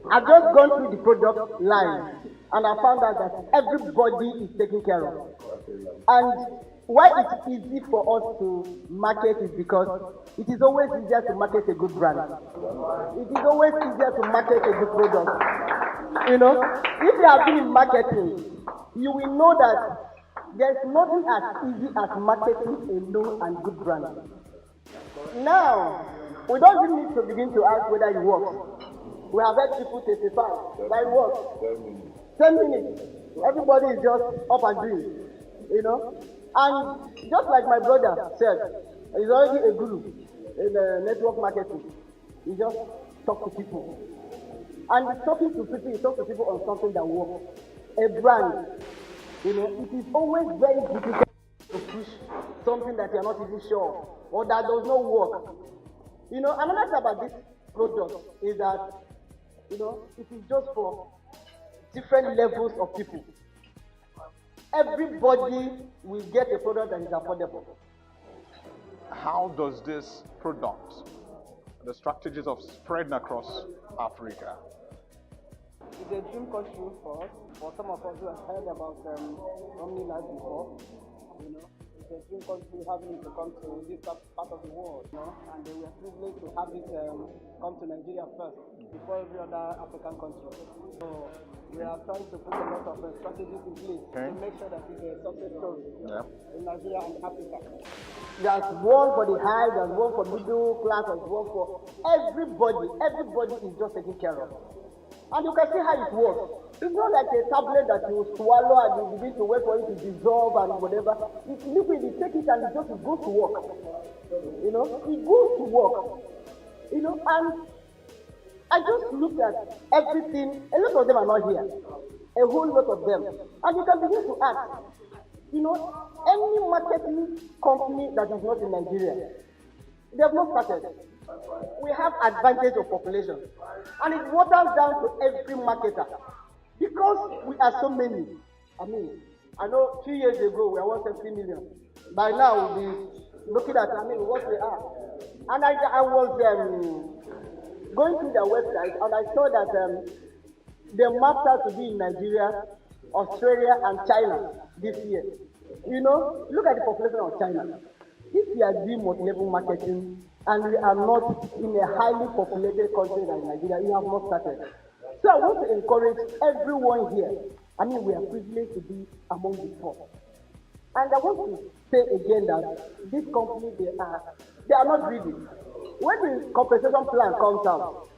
Speaker 12: I've just gone through the product line and I found out that everybody is taken care of. And why it's easy for us to market is because it is always easier to market a good brand. It is always easier to market a good product. You know, if you have been in marketing, you will know that there's nothing as easy as marketing a known and good brand. Now, we don't even need to begin to ask whether it works. We have heard people testify that it works. 10 minutes. Everybody is just up and doing, you know. And just like my brother said, he's already a guru in network marketing. He just talk to people. And talking to people, you talk to people on something that works. A brand, you know, it is always very difficult to push something that you're not even sure of, or that does not work. You know, another thing about this product is that, you know, it is just for different levels of people. Everybody will get a product that is affordable.
Speaker 1: How does this product, the strategies of spreading across Africa?
Speaker 12: It's a dream come true for us, for some of us who have heard about Omnilife before. You know, it's a dream come true having it to come to this part of the world, you know, and we are privileged to have it come to Nigeria first, before every other African country. So we are trying to put a lot of strategies in place to make sure that it's a success story in Nigeria and Africa. There's one for the high, there's one for middle class, there's one for everybody. Everybody is just taken care of. And you can see how it works. It's not like a tablet that you swallow and you begin to wait for it to dissolve and whatever. It's liquid, you take it and it just goes to work. You know, it goes to work. You know, and I just looked at everything. A lot of them are not here. A whole lot of them. And you can begin to ask, you know, any marketing company that is not in Nigeria, they have not started. We have advantage of population. And it waters down to every marketer. Because we are so many. I know 2 years ago we were 170 million. By now we'll be looking at what we are. And I was going through their website and I saw that they mapped out to be in Nigeria, Australia and China this year. You know, look at the population of China. If we are doing multi-level marketing and we are not in a highly populated country like Nigeria, we have not started. So I want to encourage everyone here. We are privileged to be among the top. And I want to say again that this company, they are not greedy. When the compensation plan comes out,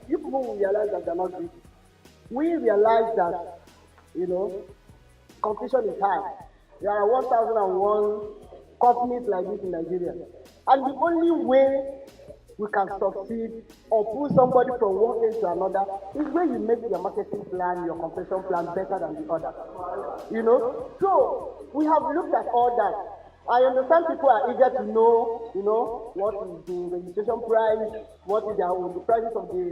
Speaker 12: you people will realize that they are not greedy. We realize that, you know, competition is high. There are 1,001 companies like this in Nigeria. And the only way we can succeed or pull somebody from one end to another is when you make your marketing plan, your compensation plan better than the other. You know? So we have looked at all that I understand people are eager to know, what is the registration price, what is the prices of the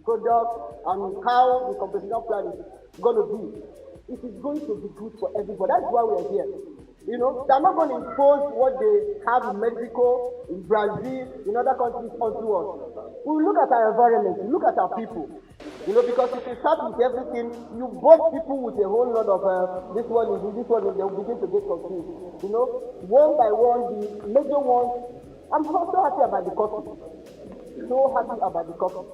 Speaker 12: product, and how the compensation plan is going to be. It is going to be good for everybody. That's why we are here. They're not going to impose what they have in Mexico, in Brazil, in other countries onto us. We look at our environment, we look at our people. Because if you start with everything, you both people with a whole lot of this one, they will begin to get confused. One by one, the major ones. I'm so happy about the coffee. So happy about the coffee.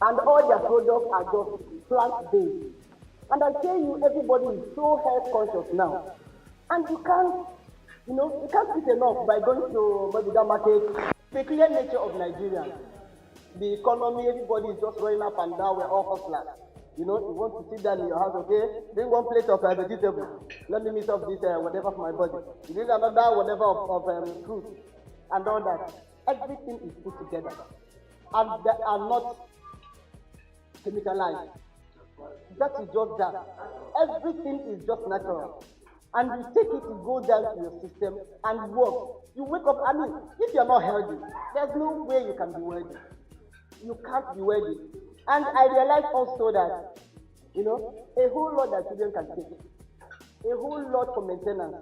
Speaker 12: And all their products are just plant-based. And I tell you, everybody is so health conscious now. And you can't eat enough by going to maybe that market. The clear nature of Nigeria. The economy, everybody is just running up and down, we're all hustlers. You want to sit down in your house, okay? Bring one plate of vegetable. Let me mix up this whatever for my body. You need another whatever of fruit and all that. Everything is put together. And they are not chemicalized. That is just that. Everything is just natural. And you take it, you go down to your system and work. You wake up, if you're not healthy, there's no way you can be wealthy. You can't be wealthy. And I realized also that, a whole lot that children can take, a whole lot for maintenance,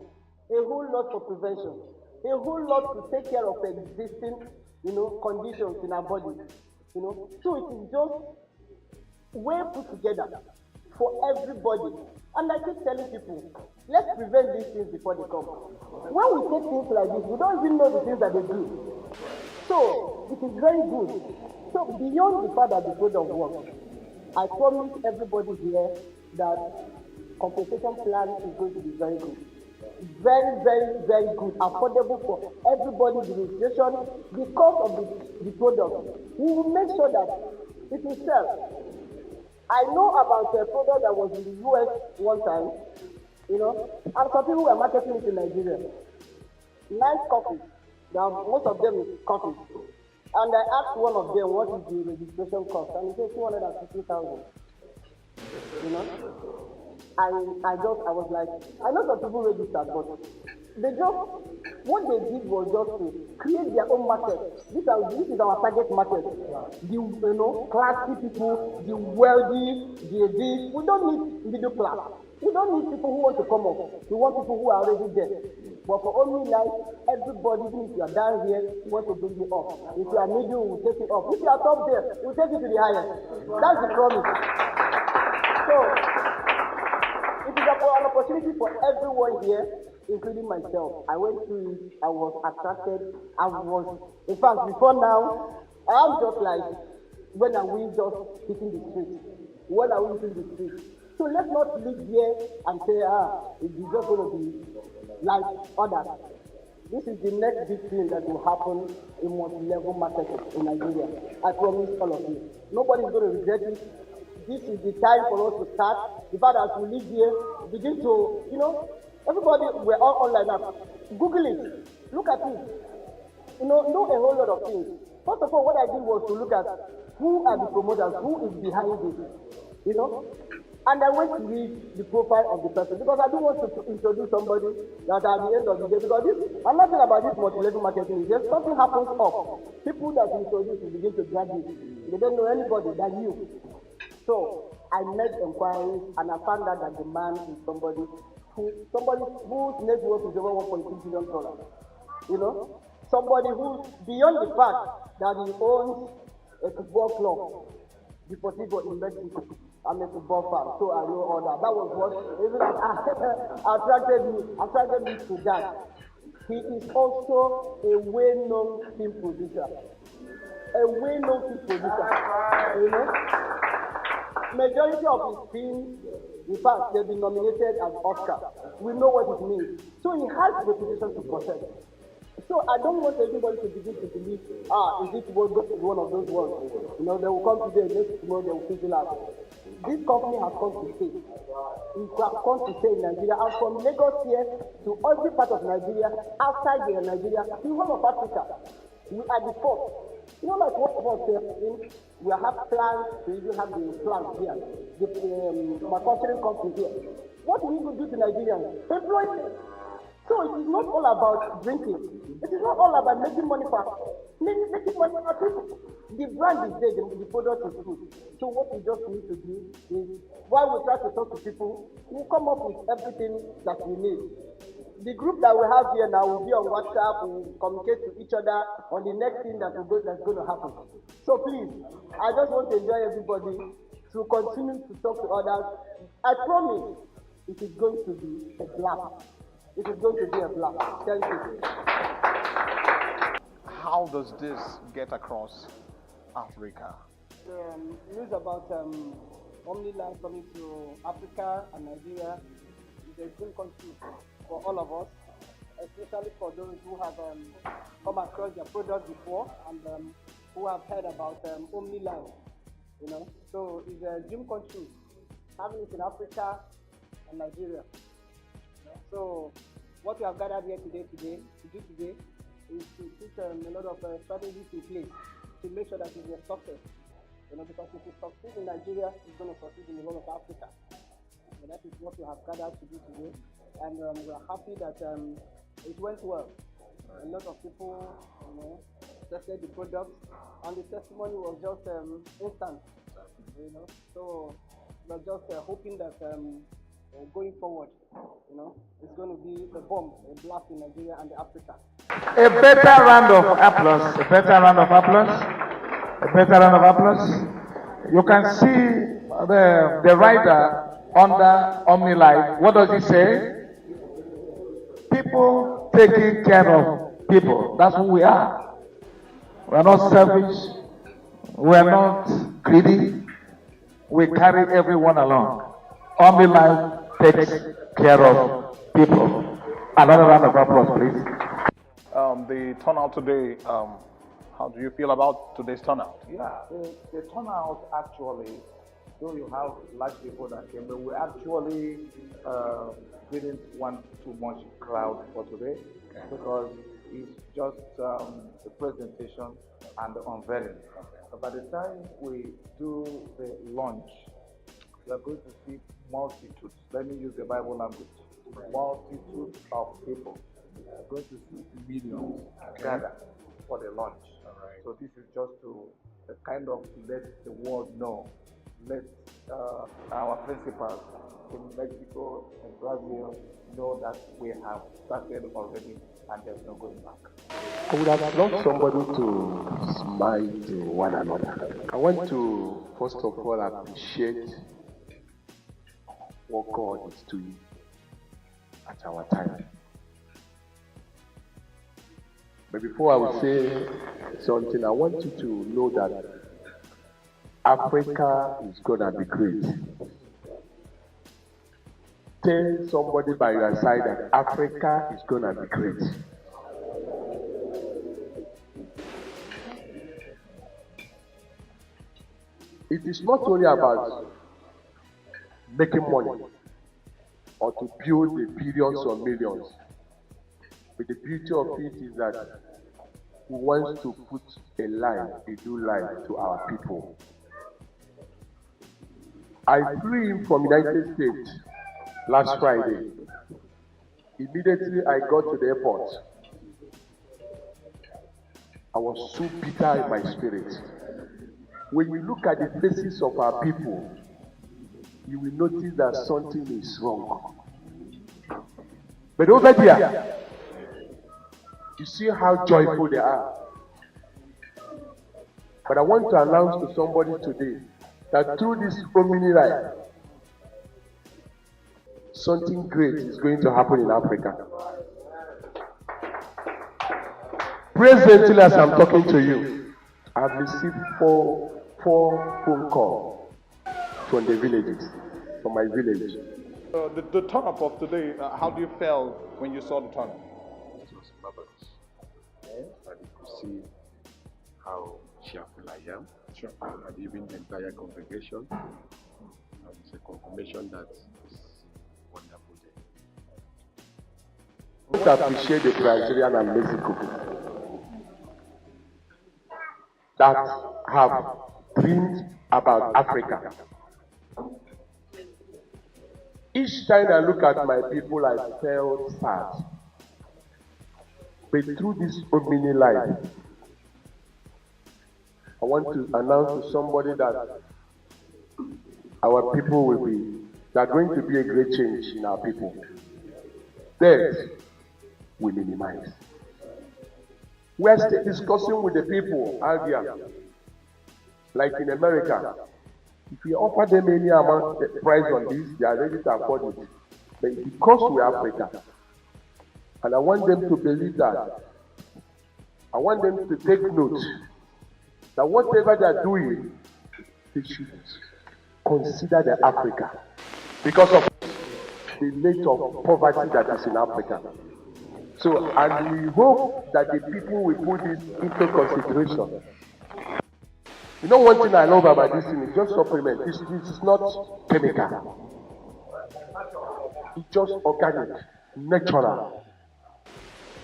Speaker 12: a whole lot for prevention, a whole lot to take care of existing, conditions in our body. So it is just well put together for everybody. And I keep telling people, let's prevent these things before they come. When we take things like this, we don't even know the things that they do. So it is very good. So beyond the fact that the product works, I promise everybody here that compensation plan is going to be very good. Very, very, very good. Affordable for everybody, the registration, the cost of the product. We will make sure that it will sell. I know about a product that was in the US one time, and some people were marketing it in Nigeria. Nice coffee. Now, most of them is coffee. And I asked one of them, what is the registration cost? And he said 250,000. I was like, I know some people registered, but what they did was just to create their own market. This is our target market. The classy people, the wealthy, we don't need middle class. We don't need people who want to come up. We want people who are already there. But for Omnilife, everybody, even if you are down here, we want to bring you up. If you are middle, we'll take you up. If you are top there, we'll take you to the highest. That's the promise. So, it is an opportunity for everyone here, including myself. I went through it, I was attracted, in fact, before now, I'm just like, when are we just hitting the street? When are we hitting the street? So let's not live here and say, it's just going to be like others. This is the next big thing that will happen in multi-level marketing in Nigeria. I promise all of you. Nobody's going to regret it. This is the time for us to start. The fact that we live here, begin to, everybody, we're all online now. Google it. Look at it. Know a whole lot of things. First of all, what I did was to look at who are the promoters, who is behind this, And I went to read the profile of the person because I don't want to introduce somebody that at the end of the day, because another thing about this multi-level marketing is if something happens up, people that you introduce will begin to drag you. They don't know anybody than you. So I made inquiries and I found out that the man is somebody whose net worth is over $1.2 billion. Somebody who, beyond the fact that he owns a football club, the Deportivo in Mexico. I'm a football fan, so I know all that. That was what even attracted me to that. He is also a well-known film producer. Majority of his films, in fact, they've been nominated as Oscar. We know what it means. So he has a reputation to protect. So I don't want everybody to begin to believe, is it going to be one of those ones? They will come today, next tomorrow they will fizzle out. This company has come to stay. It has come to stay in Nigeria, and from Lagos here to every part of Nigeria, outside Nigeria, the whole of Africa. We are the first. Like what was saying, we have plans to even have the plants here, the manufacturing company here. What we will do to Nigerians? Employ them. So it is not all about drinking. It is not all about making money for making money for people. The brand is there, the product is good. So what we just need to do is, while we try to talk to people, we'll come up with everything that we need. The group that we have here now will be on WhatsApp, we'll communicate to each other on the next thing that's going to happen. So please, I just want to enjoy everybody to continue to talk to others. I promise it is going to be a blast. It is going to be a blast. Thank you.
Speaker 1: How does this get across Africa?
Speaker 12: News about Omnilife coming to Africa and Nigeria is a dream come true for all of us, especially for those who have come across their product before and who have heard about Omnilife. You know, so it's a dream come true having it in Africa and Nigeria. So what we have gathered here today is to put a lot of strategies in place to make sure that it is a success. You know, because if it succeeds in Nigeria, it's going to succeed in the whole of Africa. And that is what we have gathered to do today. And we are happy that it went well. A lot of people, you know, tested the product, and the testimony was just instant. You know, so we're just hoping that going forward, you know, it's going to be a bomb, a blast in Nigeria and Africa.
Speaker 2: A better round of applause. A better round of applause. A better round of applause. You can see the rider under Omnilife. What does he say? People taking care of people. That's who we are. We are not selfish. We are not greedy. We carry everyone along. Omnilife takes care of people. Another round of applause, please.
Speaker 1: The turnout today, how do you feel about today's turnout?
Speaker 2: Yeah, the turnout actually, though you have large people that came, but we actually didn't want too much crowd for today because it's just the presentation and the unveiling. But by the time we do the launch, we are going to see multitudes. Let me use the Bible language. Multitudes of people. We are going to see millions gather for the launch. So this is just to kind of let the world know, let our principals in Mexico and Brazil know that we have started already and there's no going back.
Speaker 15: I would have loved somebody to smile to one another. I want to first of all appreciate what God is doing at our time. But before I would say something, I want you to know that Africa is gonna be great. Tell somebody by your side that Africa is gonna be great. It is not only about making money or to build the billions or millions. But the beauty of it is that we want to put a new life to our people. I flew in from United States last Friday. Immediately I got to the airport. I was so bitter in my spirit. When you look at the faces of our people, you will notice that something is wrong. But over there, you see how joyful they are. But I want to announce to somebody today that through this Omnilife, something great is going to happen in Africa. Presently, as I'm talking to you, I've received four phone calls from the villages, from my village.
Speaker 1: The turnout of today, how do you feel when you saw the turnout?
Speaker 15: It was marvelous. And you could see how cheerful I am. Sure. And even the entire congregation. And it's a confirmation that it's a wonderful day. I want to appreciate the Brazilian and Mexico that have dreamed about Africa. Each time I look at my people, I felt sad. But through this Omnilife, I want to announce to somebody that our people will be, there's going to be a great change in our people. Death will minimize. We are still discussing with the people out there, like in America. If we offer them any amount of price on this, they are ready to afford it. But because we are Africa, and I want them to believe that, I want them to take note that whatever they are doing, they should consider the Africa because of the nature of poverty that is in Africa. So, and we hope that the people will put this into consideration. You know, one thing I love about this thing is just supplement. This is not chemical. It's just organic, natural.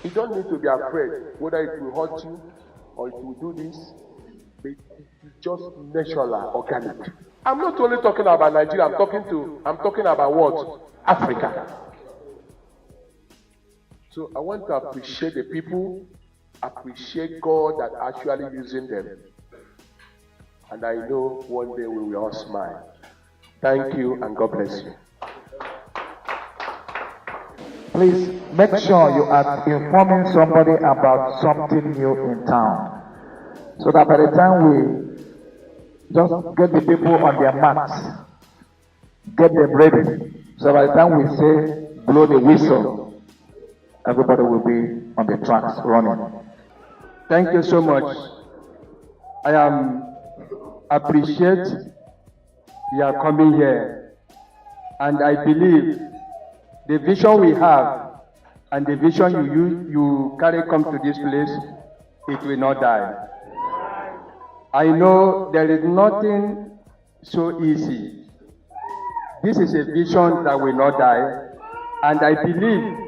Speaker 15: You don't need to be afraid whether it will hurt you or it will do this. But it's just natural, organic. I'm not only talking about Nigeria. I'm talking about what? Africa. So I want to appreciate the people, appreciate God that actually using them. And I know one day we will all smile. Thank you and God bless you.
Speaker 2: Please make sure you are informing somebody about something new in town. So that by the time we just get the people on their mats, get them ready. So by the time we say blow the whistle, everybody will be on the tracks running.
Speaker 3: Thank you so much. I appreciate you are coming here, and I believe the vision we have and the vision you carry come to this place, it will not die. I know there is nothing so easy. This is a vision that will not die, and I believe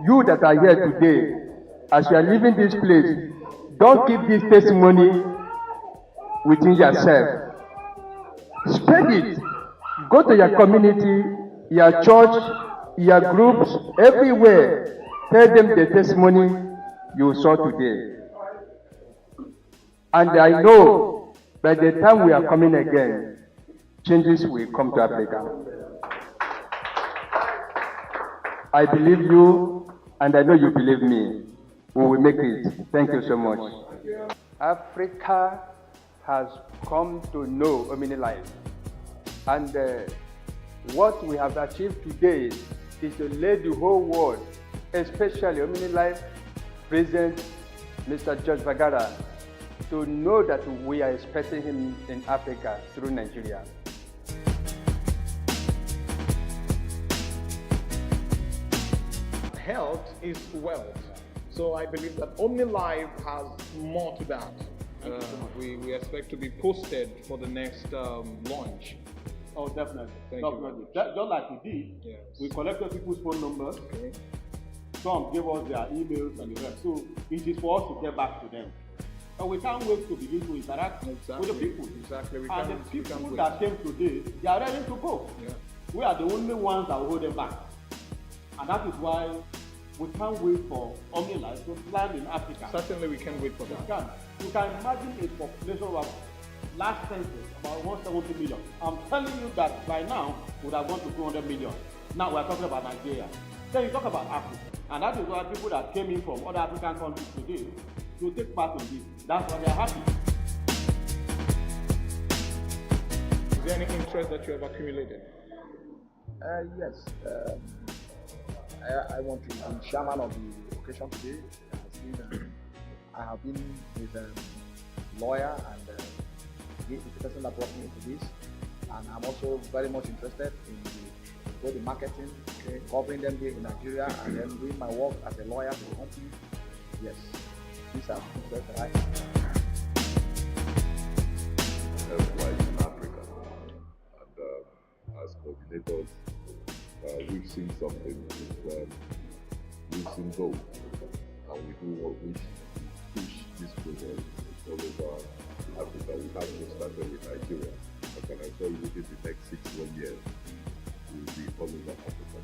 Speaker 3: you that are here today, as you are leaving this place, don't keep this testimony within yourself. Spread it. Go to your community, your church, your groups, everywhere. Tell them the testimony you saw today. And I know by the time we are coming again, changes will come to Africa. I believe you, and I know you believe me. We will make it. Thank you so much. Africa has come to know Omnilife. And what we have achieved today is to let the whole world, especially Omnilife President Mr. George Bagara, to know that we are expecting him in Africa through Nigeria.
Speaker 1: Health is wealth. So I believe that Omnilife has more to that. We expect to be posted for the next launch.
Speaker 6: Oh, definitely.
Speaker 1: Thank
Speaker 6: definitely.
Speaker 1: you.
Speaker 6: Just like we did,
Speaker 1: yes.
Speaker 6: We collected people's phone numbers. Okay. Some gave us their emails and the rest. So it is for us to get back to them. And we can't wait to begin to interact with the people.
Speaker 1: Exactly.
Speaker 6: And the people that came today, they are ready to go. Yeah. We are the only ones that will hold them back. And that is why we can't wait for Omnilife to land in Africa.
Speaker 1: Certainly we can't wait for that.
Speaker 6: You can imagine a population of last census, about 170 million. I'm telling you that by now, we would have gone to 200 million. Now we're talking about Nigeria. Then you talk about Africa. And that is why people that came in from other African countries today to take part in this. That's why they're happy.
Speaker 1: Is there any interest that you have accumulated?
Speaker 5: Yes. I want to be chairman of the occasion today. I have been with a lawyer and the person that brought me into this, and I'm also very much interested in both the marketing, covering them here in Nigeria, and then doing my work as a lawyer for the company. Yes, these are interests that I have.
Speaker 16: Health-wise in Africa, and as coordinators, we've seen something, we've seen gold, and we do what we push this program all over Africa. We have just started with Nigeria. I can assure you within the next 6 years, we'll be all over Africa.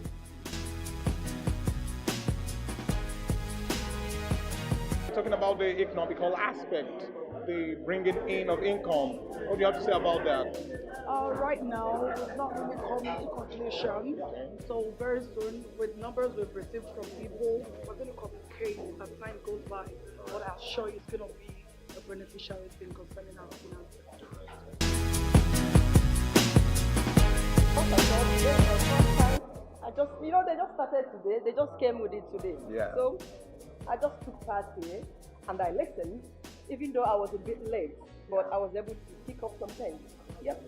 Speaker 1: Talking about the economical aspect, the bringing in of income. What do you have to say about that?
Speaker 17: Right now, it's not really coming to conclusion. So very soon, with numbers we've received from people, we're going to communicate as time goes by. But I assure you, it's going to be a beneficial thing concerning our finances.
Speaker 18: They just started today. They just came with it today.
Speaker 1: Yeah.
Speaker 18: So I just took part here and I listened, even though I was a bit late, but I was able to pick up some things. Yep.